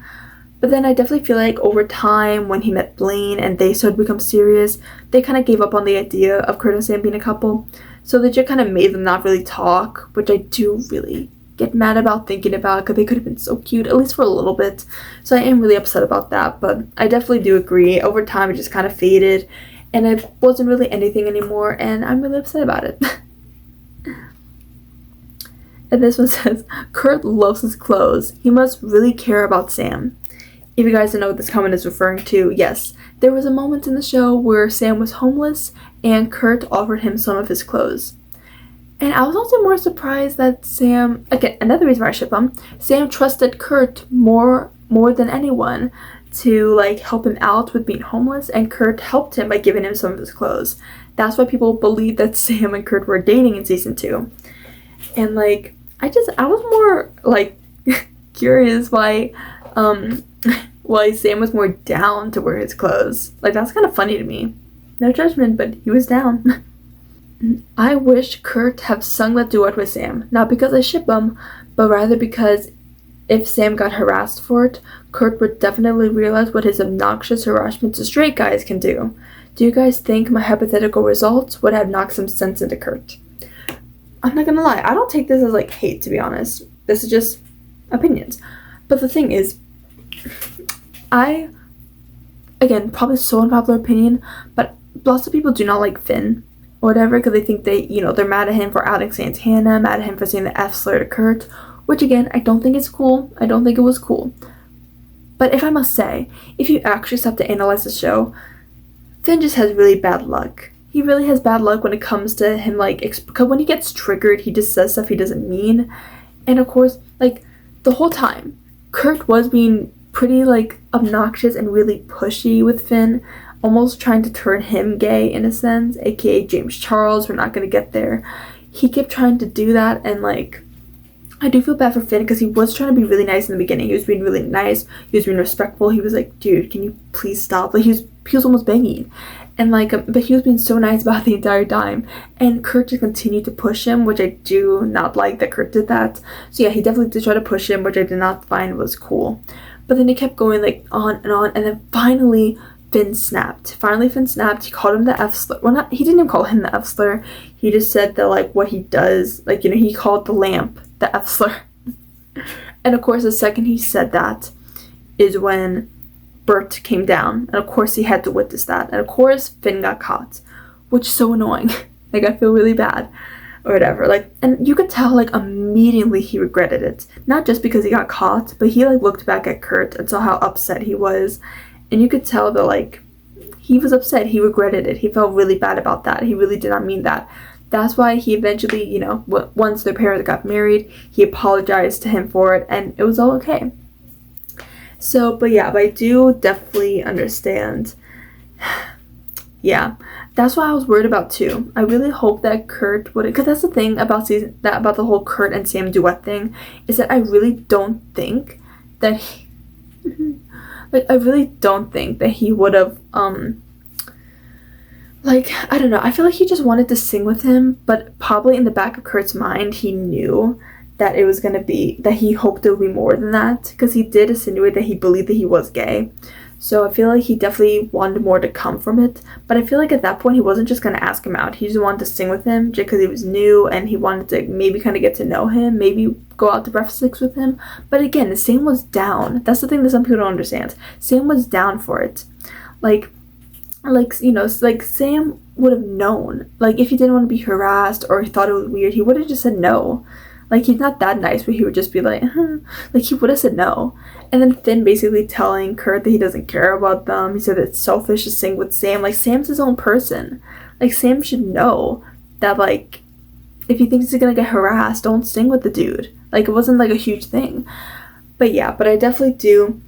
But then I definitely feel like over time, when he met Blaine and they started to become serious, they kind of gave up on the idea of Kurt and Sam being a couple. So they just kind of made them not really talk, which I do really get mad about thinking about, because they could have been so cute, at least for a little bit. So I am really upset about that, but I definitely do agree. Over time, it just kind of faded, and it wasn't really anything anymore, and I'm really upset about it. And this one says, "Kurt loves his clothes. He must really care about Sam." If you guys don't know what this comment is referring to, yes, there was a moment in the show where Sam was homeless and Kurt offered him some of his clothes. And I was also more surprised that Sam, again, another reason why I ship him, Sam trusted Kurt more than anyone to, like, help him out with being homeless, and Kurt helped him by giving him some of his clothes. That's why people believe that Sam and Kurt were dating in season 2. And, like, I was more, like, curious why Sam was more down to wear his clothes. Like, that's kind of funny to me. No judgment, but he was down. I wish Kurt had sung that duet with Sam, not because I ship him, but rather because if Sam got harassed for it, Kurt would definitely realize what his obnoxious harassment to straight guys can do. Do you guys think my hypothetical results would have knocked some sense into Kurt? I'm not gonna lie, I don't take this as, like, hate, to be honest. This is just opinions. But the thing is, again, probably so unpopular opinion, but lots of people do not like Finn or whatever, because they think they're mad at him for outing Santana, mad at him for saying the F slur to Kurt, which, again, I don't think it's cool. I don't think it was cool. But if I must say, if you actually stop to analyze the show, Finn just has really bad luck. He really has bad luck when it comes to him, like, because when he gets triggered, he just says stuff he doesn't mean. And of course, like, the whole time, Kurt was being pretty, like, obnoxious and really pushy with Finn, almost trying to turn him gay in a sense, aka James Charles. We're not gonna get there. He kept trying to do that, and, like, I do feel bad for Finn because he was trying to be really nice in the beginning. He was being really nice. He was being respectful. He was like, "Dude, can you please stop?" Like, he was almost begging. And, like, but he was being so nice about the entire time. And Kurt just continued to push him, which I do not like that Kurt did that. So yeah, he definitely did try to push him, which I did not find was cool. But then he kept going, like, on, and then finally Finn snapped. He called him the F slur. Well, he didn't even call him the F slur. He just said that, like, what he does, like, he called the lamp the F slur. And of course, the second he said that is when Bert came down, and of course he had to witness that, and of course Finn got caught, which is so annoying. Like, I feel really bad or whatever, like, and you could tell, like, immediately he regretted it, not just because he got caught, but he, like, looked back at Kurt and saw how upset he was, and you could tell that, like, he was upset. He regretted it. He felt really bad about that. He really did not mean that. That's why he eventually, once their parents got married, he apologized to him for it, and it was all okay. So, but I do definitely understand. Yeah, that's what I was worried about too. I really hope that Kurt would, because that's the thing about about the whole Kurt and Sam duet thing, is that I really don't think that he, like, I really don't think that he would have, like, I don't know, I feel like he just wanted to sing with him, but probably in the back of Kurt's mind, he knew that it was going to be, that he hoped it would be more than that, because he did insinuate that he believed that he was gay. So I feel like he definitely wanted more to come from it. But I feel like at that point he wasn't just gonna ask him out. He just wanted to sing with him just because he was new and he wanted to maybe kind of get to know him, maybe go out to breakfast with him. But again, Sam was down. That's the thing that some people don't understand. Sam was down for it. Like Sam would have known. Like if he didn't want to be harassed or he thought it was weird, he would have just said no. Like, he's not that nice, but he would just be like, like, he would have said no. And then Finn basically telling Kurt that he doesn't care about them. He said it's selfish to sing with Sam. Like, Sam's his own person. Like, Sam should know that, like, if he thinks he's gonna get harassed, don't sing with the dude. Like, it wasn't, like, a huge thing. But yeah, but I definitely do.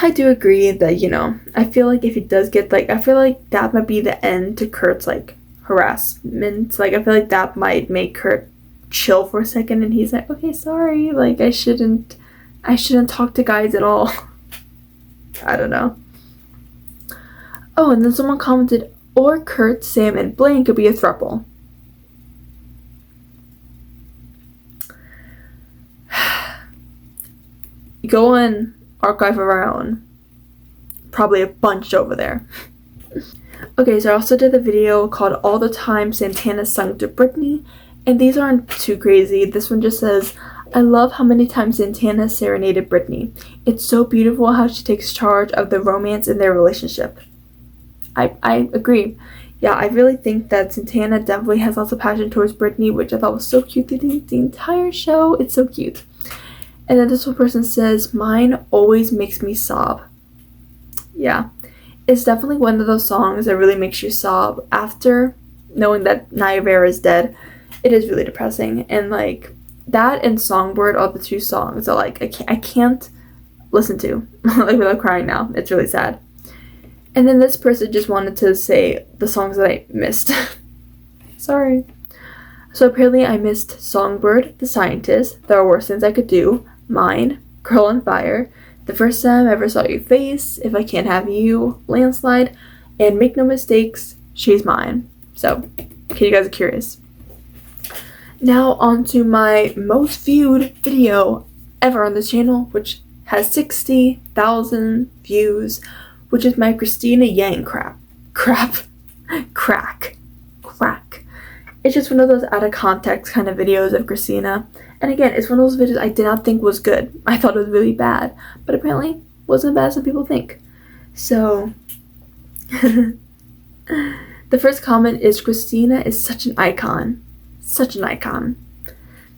I do agree that, you know, I feel like if he does get, like, I feel like that might be the end to Kurt's, like, harassment. Like, I feel like that might make Kurt chill for a second, and he's like, okay, sorry, like I shouldn't talk to guys at all. I don't know. Oh, and then someone commented, or Kurt, Sam, and Blaine could be a throuple. Go on Archive of Our Own. Probably a bunch over there. Okay, so I also did a video called All the Time Santana Sung to Britney. And these aren't too crazy. This one just says, I love how many times Santana serenaded Britney. It's so beautiful how she takes charge of the romance in their relationship. I agree. Yeah, I really think that Santana definitely has lots of passion towards Britney, which I thought was so cute through the entire show. It's so cute. And then this one person says, mine always makes me sob. Yeah, it's definitely one of those songs that really makes you sob after knowing that Naya Vera is dead. It is really depressing, and like that and Songbird are the two songs that like I can't listen to like without crying now. It's really sad. And then this person just wanted to say the songs that I missed. Sorry. So apparently I missed Songbird, The Scientist, There Are Worse Things I Could Do, Mine, Girl on Fire, The First Time I Ever Saw You Face, If I Can't Have You, Landslide, and Make No Mistakes, She's Mine. So, okay, you guys are curious. Now on to my most viewed video ever on this channel, which has 60,000 views, which is my Cristina Yang crack. It's just one of those out of context kind of videos of Christina. And again, it's one of those videos I did not think was good. I thought it was really bad, but apparently wasn't as bad as some people think. So the first comment is, Christina is such an icon. Such an icon.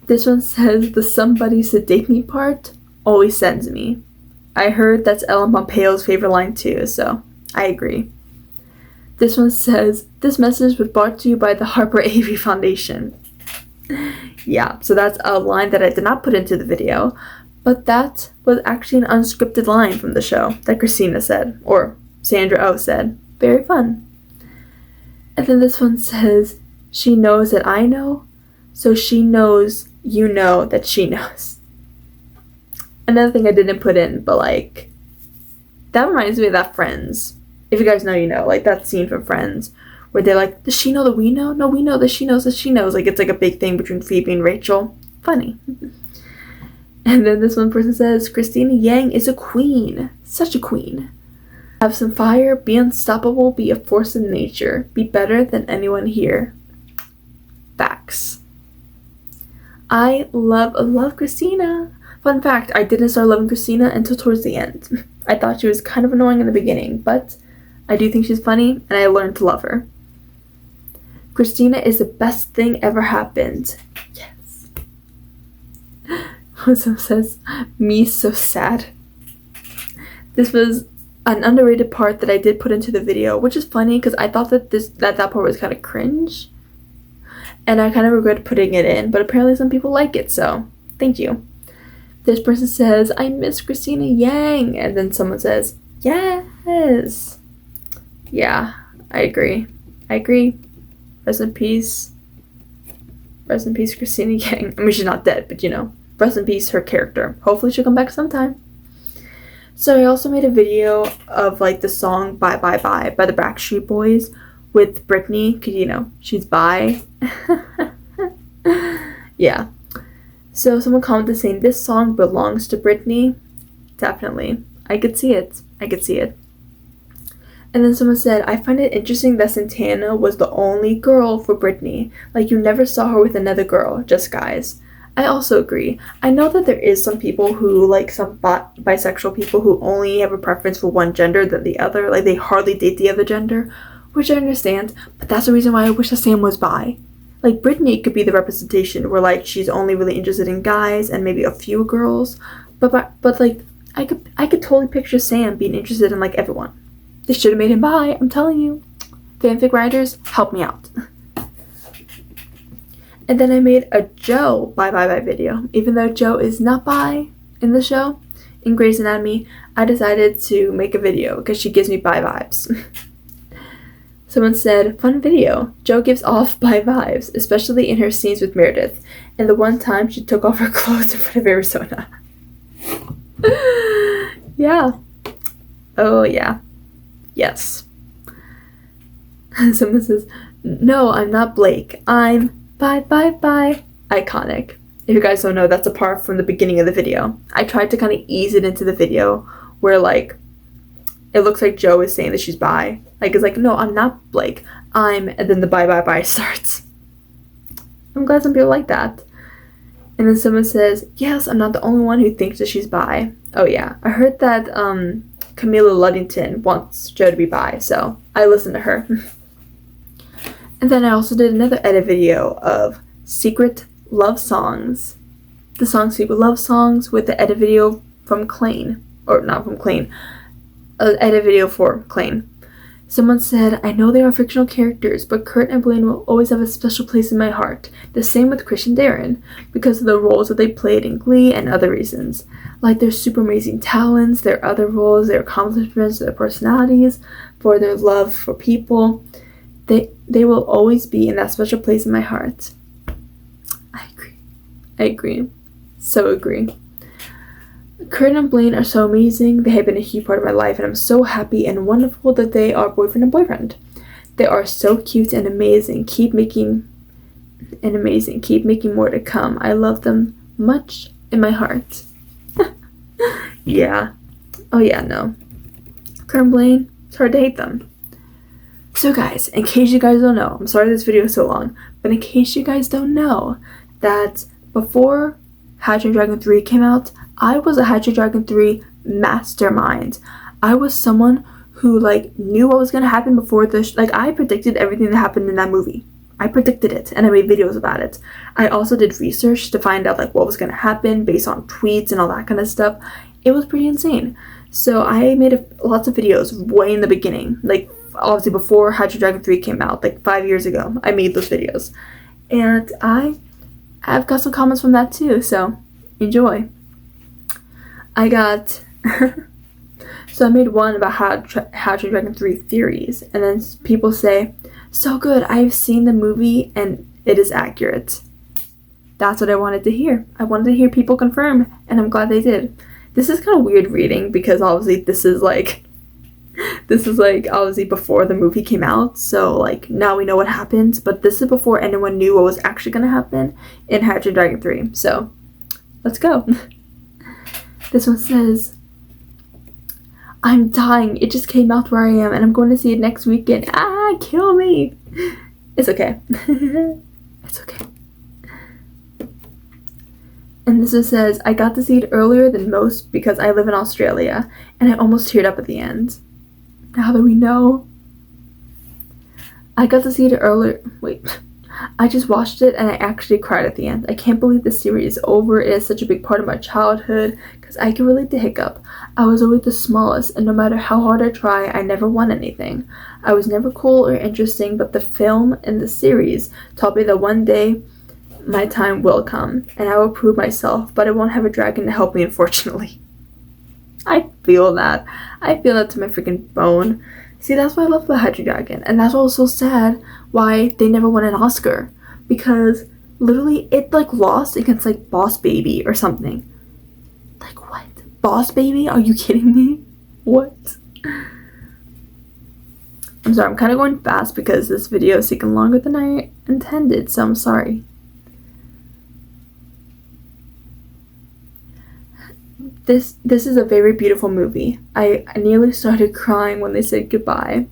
This one says, the somebody sedate me part always sends me. I heard that's Ellen Pompeo's favorite line too, so I agree. This one says, this message was brought to you by the Harper Avery Foundation. Yeah, so that's a line that I did not put into the video, but that was actually an unscripted line from the show that Christina said, or Sandra Oh said. Very fun. And then this one says, she knows that I know, so she knows you know that she knows. Another thing I didn't put in, but like, that reminds me of that Friends. If you guys know, you know, like that scene from Friends where they're like, does she know that we know? No, we know that she knows that she knows. Like, it's like a big thing between Phoebe and Rachel. Funny. And then this one person says, Cristina Yang is a queen. Such a queen. Have some fire, be unstoppable, be a force in nature, be better than anyone here. Facts. I love Christina. Fun fact, I didn't start loving Christina until towards the end. I thought she was kind of annoying in the beginning, but I do think she's funny, and I learned to love her. Christina is the best thing ever happened. Yes. Someone says, me so sad. This was an underrated part that I did put into the video, which is funny because I thought that that part was kind of cringe. And I kind of regret putting it in, but apparently some people like it, so thank you. This person says, I miss Cristina Yang. And then someone says, yes. Yeah, I agree. Rest in peace. Rest in peace, Cristina Yang. I mean, she's not dead, but you know, rest in peace, her character. Hopefully she'll come back sometime. So I also made a video of like the song Bye Bye Bye by the Backstreet Boys with Britney, because you know, she's bi. Yeah. So someone commented saying, this song belongs to Britney. Definitely. I could see it. And then someone said, I find it interesting that Santana was the only girl for Britney. Like, you never saw her with another girl, just guys. I also agree. I know that there is some people who, like some bisexual people who only have a preference for one gender than the other. Like, they hardly date the other gender, which I understand. But that's the reason why I wish that Sam was bi. Like, Britney could be the representation where, like, she's only really interested in guys and maybe a few girls. But like, I could totally picture Sam being interested in, like, everyone. They should have made him bi, I'm telling you. Fanfic writers, help me out. And then I made a Joe bi video. Even though Joe is not bi in the show, in Grey's Anatomy, I decided to make a video because she gives me bi vibes. Someone said, fun video. Joe gives off bi vibes, especially in her scenes with Meredith, and the one time she took off her clothes in front of Arizona. Yeah. Oh, yeah. Yes. Someone says, no, I'm not Blake. I'm bye. Iconic. If you guys don't know, that's a part from the beginning of the video. I tried to kind of ease it into the video where, like, it looks like Joe is saying that she's bi. Like, it's like, no, I'm not Blake. I'm, and then the bye starts. I'm glad some people like that. And then someone says, yes, I'm not the only one who thinks that she's bi. Oh, yeah. I heard that, Camilla Luddington wants Joe to be bi, so I listened to her. And then I also did another edit video of Secret Love Songs. The song Secret Love Songs with the edit video from Klaine. Or not from Klaine. An edit video for Klaine. Someone said, I know they are fictional characters, but Kurt and Blaine will always have a special place in my heart. The same with Chris and Darren, because of the roles that they played in Glee and other reasons. Like their super amazing talents, their other roles, their accomplishments, their personalities, for their love for people. They will always be in that special place in my heart. I agree. So agree. Kurt and Blaine are so amazing. They have been a huge part of my life, and I'm so happy and wonderful that they are boyfriend and boyfriend. They are so cute and amazing. Keep making more to come. I love them much in my heart. Yeah. Oh yeah, no. Kurt and Blaine, it's hard to hate them. So guys, in case you guys don't know, I'm sorry this video is so long, but in case you guys don't know, that before How to Train Your Dragon 3 came out, I was a How to Train Your Dragon 3 mastermind. I was someone who, like, knew what was going to happen before like, I predicted everything that happened in that movie. I predicted it, and I made videos about it. I also did research to find out, like, what was going to happen based on tweets and all that kind of stuff. It was pretty insane. So I made lots of videos way in the beginning, like, obviously before How to Train Your Dragon 3 came out, like 5 years ago. I made those videos. And I've got some comments from that too, so enjoy. I got... So I made one about How to Train Your Dragon 3 theories, and then people say, so good, I've seen the movie and it is accurate. That's what I wanted to hear. I wanted to hear people confirm, and I'm glad they did. This is kind of weird reading, because obviously this is like obviously before the movie came out, so like now we know what happened, but this is before anyone knew what was actually going to happen in How to Train Your Dragon 3, so let's go. This one says, I'm dying, it just came out where I am and I'm going to see it next weekend. Kill me. It's okay. It's okay. And this one says, I got to see it earlier than most because I live in Australia, and I almost teared up at the end. Now that we know. I got to see it earlier. Wait. I just watched it and I actually cried at the end. I can't believe the series is over. It is such a big part of my childhood because I can relate to Hiccup. I was always the smallest, and no matter how hard I try, I never won anything. I was never cool or interesting, but the film and the series taught me that one day my time will come and I will prove myself, but I won't have a dragon to help me, unfortunately. I feel that. I feel that to my freaking bone. See, that's why I love the How to Train Your Dragon, and that's why it was so sad why they never won an Oscar, because literally it like lost against like Boss Baby or something. Like what? Boss Baby? Are you kidding me? What? I'm sorry, I'm kind of going fast because this video is taking longer than I intended, so I'm sorry. This is a very beautiful movie. I nearly started crying when they said goodbye.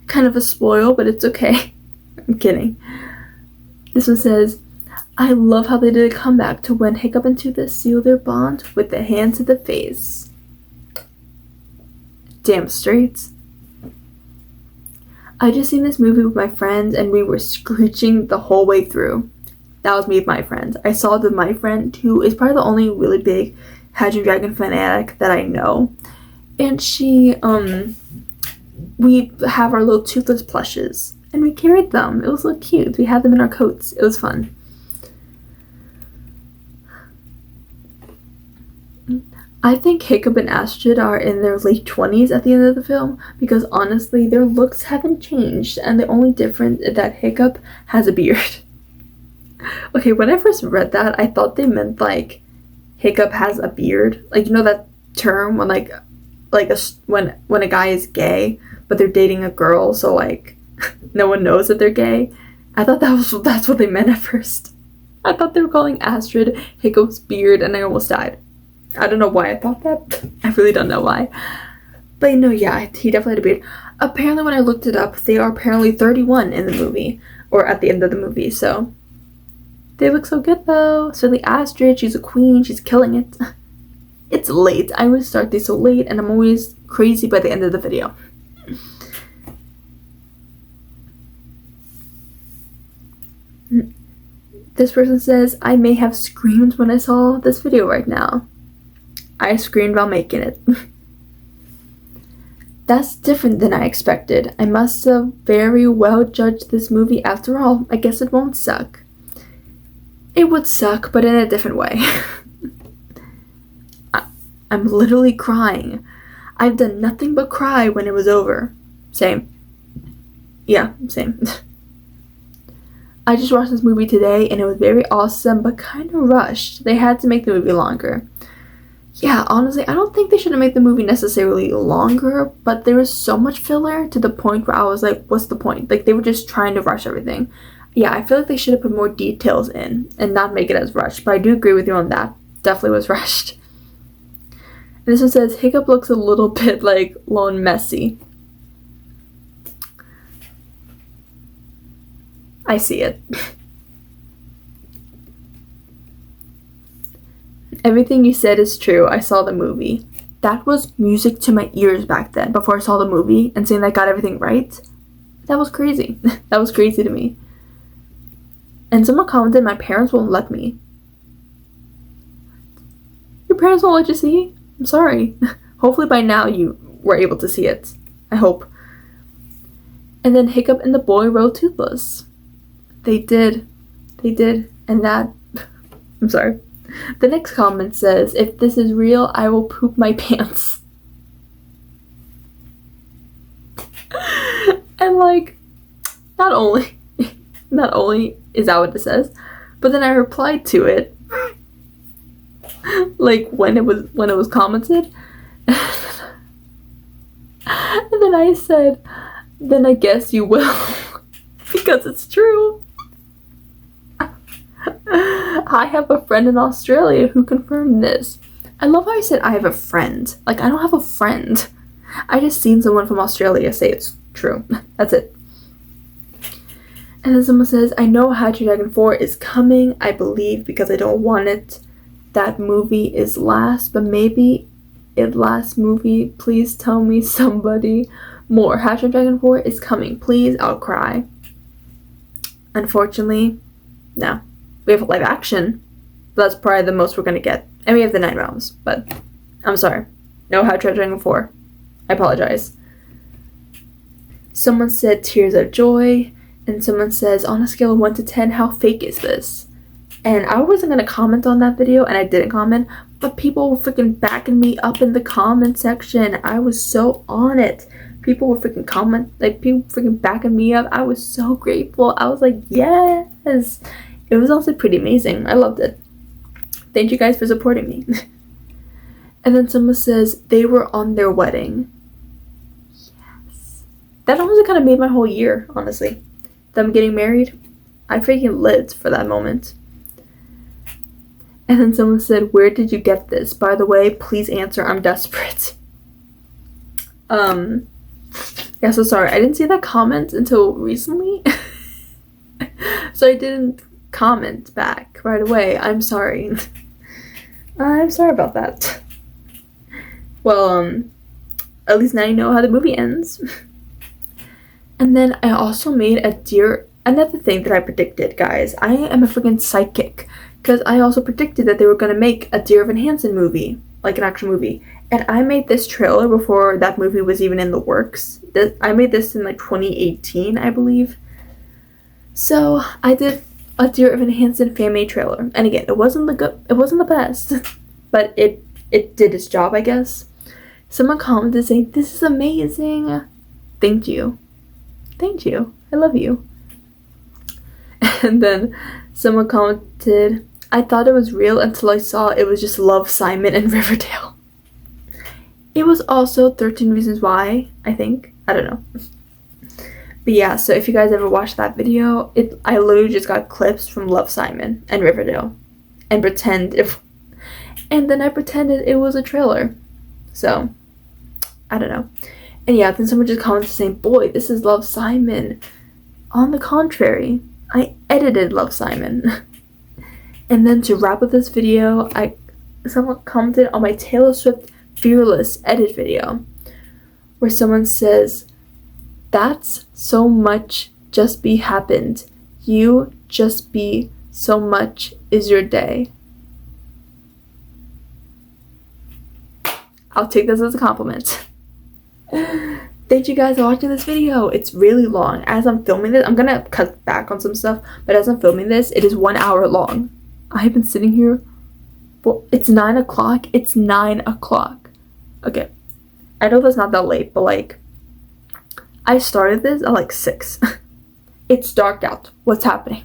Kind of a spoil, but it's okay. I'm kidding. This one says, I love how they did a comeback to when Hiccup and Toothless seal their bond with the hand to the face. Damn straight. I just seen this movie with my friends and we were screeching the whole way through. That was me with my friends. I saw it with my friend who is probably the only really big Hydrogen Dragon fanatic that I know. And we have our little Toothless plushes. And we carried them. It was so cute. We had them in our coats. It was fun. I think Hiccup and Astrid are in their late 20s at the end of the film because honestly their looks haven't changed and the only difference is that Hiccup has a beard. Okay, when I first read that I thought they meant like Hiccup has a beard. Like, you know that term when when a guy is gay but they're dating a girl so like no one knows that they're gay. I thought that's what they meant at first. I thought they were calling Astrid Hiccup's beard and I almost died. I don't know why I thought that. I really don't know why. But no, yeah, he definitely had a beard. Apparently, when I looked it up, they are apparently 31 in the movie. Or at the end of the movie, so. They look so good, though. Especially Astrid, she's a queen. She's killing it. It's late. I always start these so late, and I'm always crazy by the end of the video. This person says, I may have screamed when I saw this video right now. I screamed while making it. That's different than I expected. I must have very well judged this movie after all. I guess it won't suck. It would suck, but in a different way. I'm literally crying. I've done nothing but cry when it was over. Same. Yeah, same. I just watched this movie today and it was very awesome, but kind of rushed. They had to make the movie longer. Yeah, honestly, I don't think they should have made the movie necessarily longer, but there was so much filler to the point where I was like, what's the point? Like, they were just trying to rush everything. Yeah, I feel like they should have put more details in and not make it as rushed, but I do agree with you on that. Definitely was rushed. And this one says, Hiccup looks a little bit like Lone Messi. I see it. Everything you said is true. I saw the movie. That was music to my ears back then, before I saw the movie, and saying that I got everything right. That was crazy. That was crazy to me. And someone commented, my parents won't let me. Your parents won't let you see? I'm sorry. Hopefully by now you were able to see it. I hope. And then Hiccup and the boy rode Toothless. They did. They did. And that... I'm sorry. The next comment says, if this is real, I will poop my pants. And like, not only is that what it says, but then I replied to it, like when it was commented, and then I said, then I guess you will, because it's true. I have a friend in Australia who confirmed this. I love how I said I have a friend. Like, I don't have a friend. I just seen someone from Australia say it's true. That's it. And then someone says, I know Hydrogen Dragon 4 is coming, I believe, because I don't want it. That movie is last, but maybe it last movie. Please tell me somebody more. Hydrogen Dragon 4 is coming. Please, I'll cry. Unfortunately, no. We have live action, but that's probably the most we're gonna get. And we have the 9 realms, but I'm sorry. No Hydrogen Dragon 4. I apologize. Someone said tears of joy, and someone says, on a scale of 1 to 10, how fake is this? And I wasn't gonna comment on that video, and I didn't comment, but people were freaking backing me up in the comment section. I was so on it. People were freaking people freaking backing me up. I was so grateful. I was like, yes. It was also pretty amazing. I loved it. Thank you guys for supporting me. And then someone says, they were on their wedding. Yes. That honestly kind of made my whole year, honestly. Them getting married. I freaking lived for that moment. And then someone said, "Where did you get this? By the way, please answer. I'm desperate." Yeah, so sorry. I didn't see that comment until recently. So I didn't comment back right away. I'm sorry. I'm sorry about that. Well, at least now you know how the movie ends. And then I also made another thing that I predicted, guys. I am a freaking psychic. Because I also predicted that they were going to make a Dear Evan Hansen movie. Like an actual movie. And I made this trailer before that movie was even in the works. I made this in like 2018, I believe. So I did a Dear Evan Hansen fan-made trailer. And again, it wasn't the best. But it did its job, I guess. Someone commented saying, "This is amazing." Thank you. Thank you. I love you. And then someone commented, "I thought it was real until I saw it was just Love, Simon, and Riverdale." It was also 13 Reasons Why, I think. I don't know. But yeah, so if you guys ever watched that video, I literally just got clips from Love, Simon, and Riverdale. And then I pretended it was a trailer. So, I don't know. And yeah, then someone just commented saying, "Boy, this is Love, Simon." On the contrary, I edited Love, Simon. And then to wrap up this video, someone commented on my Taylor Swift Fearless edit video, where someone says, "That's so much just be happened. You just be so much is your day." I'll take this as a compliment. Thank you guys for watching this video. It's really long. As I'm filming this, I'm gonna cut back on some stuff, but as I'm filming this, it is 1 hour long. I've been sitting here. Well, it's 9 o'clock. It's 9 o'clock. Okay. I know that's not that late, but like, I started this at like 6. It's dark out. What's happening?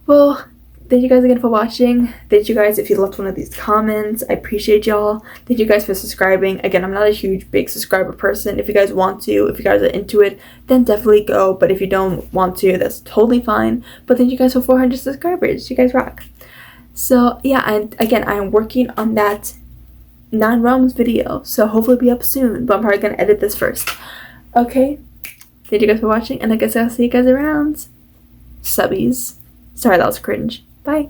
Well, thank you guys again for watching. Thank you guys if you left one of these comments. I appreciate y'all. Thank you guys for subscribing. Again, I'm not a huge, big subscriber person. If you guys want to, if you guys are into it, then definitely go. But if you don't want to, that's totally fine. But thank you guys for 400 subscribers. You guys rock. So, yeah, and again, I am working on that 9 Realms video. So hopefully it'll be up soon. But I'm probably going to edit this first. Okay? Thank you guys for watching. And I guess I'll see you guys around. Subbies. Sorry, that was cringe. Bye.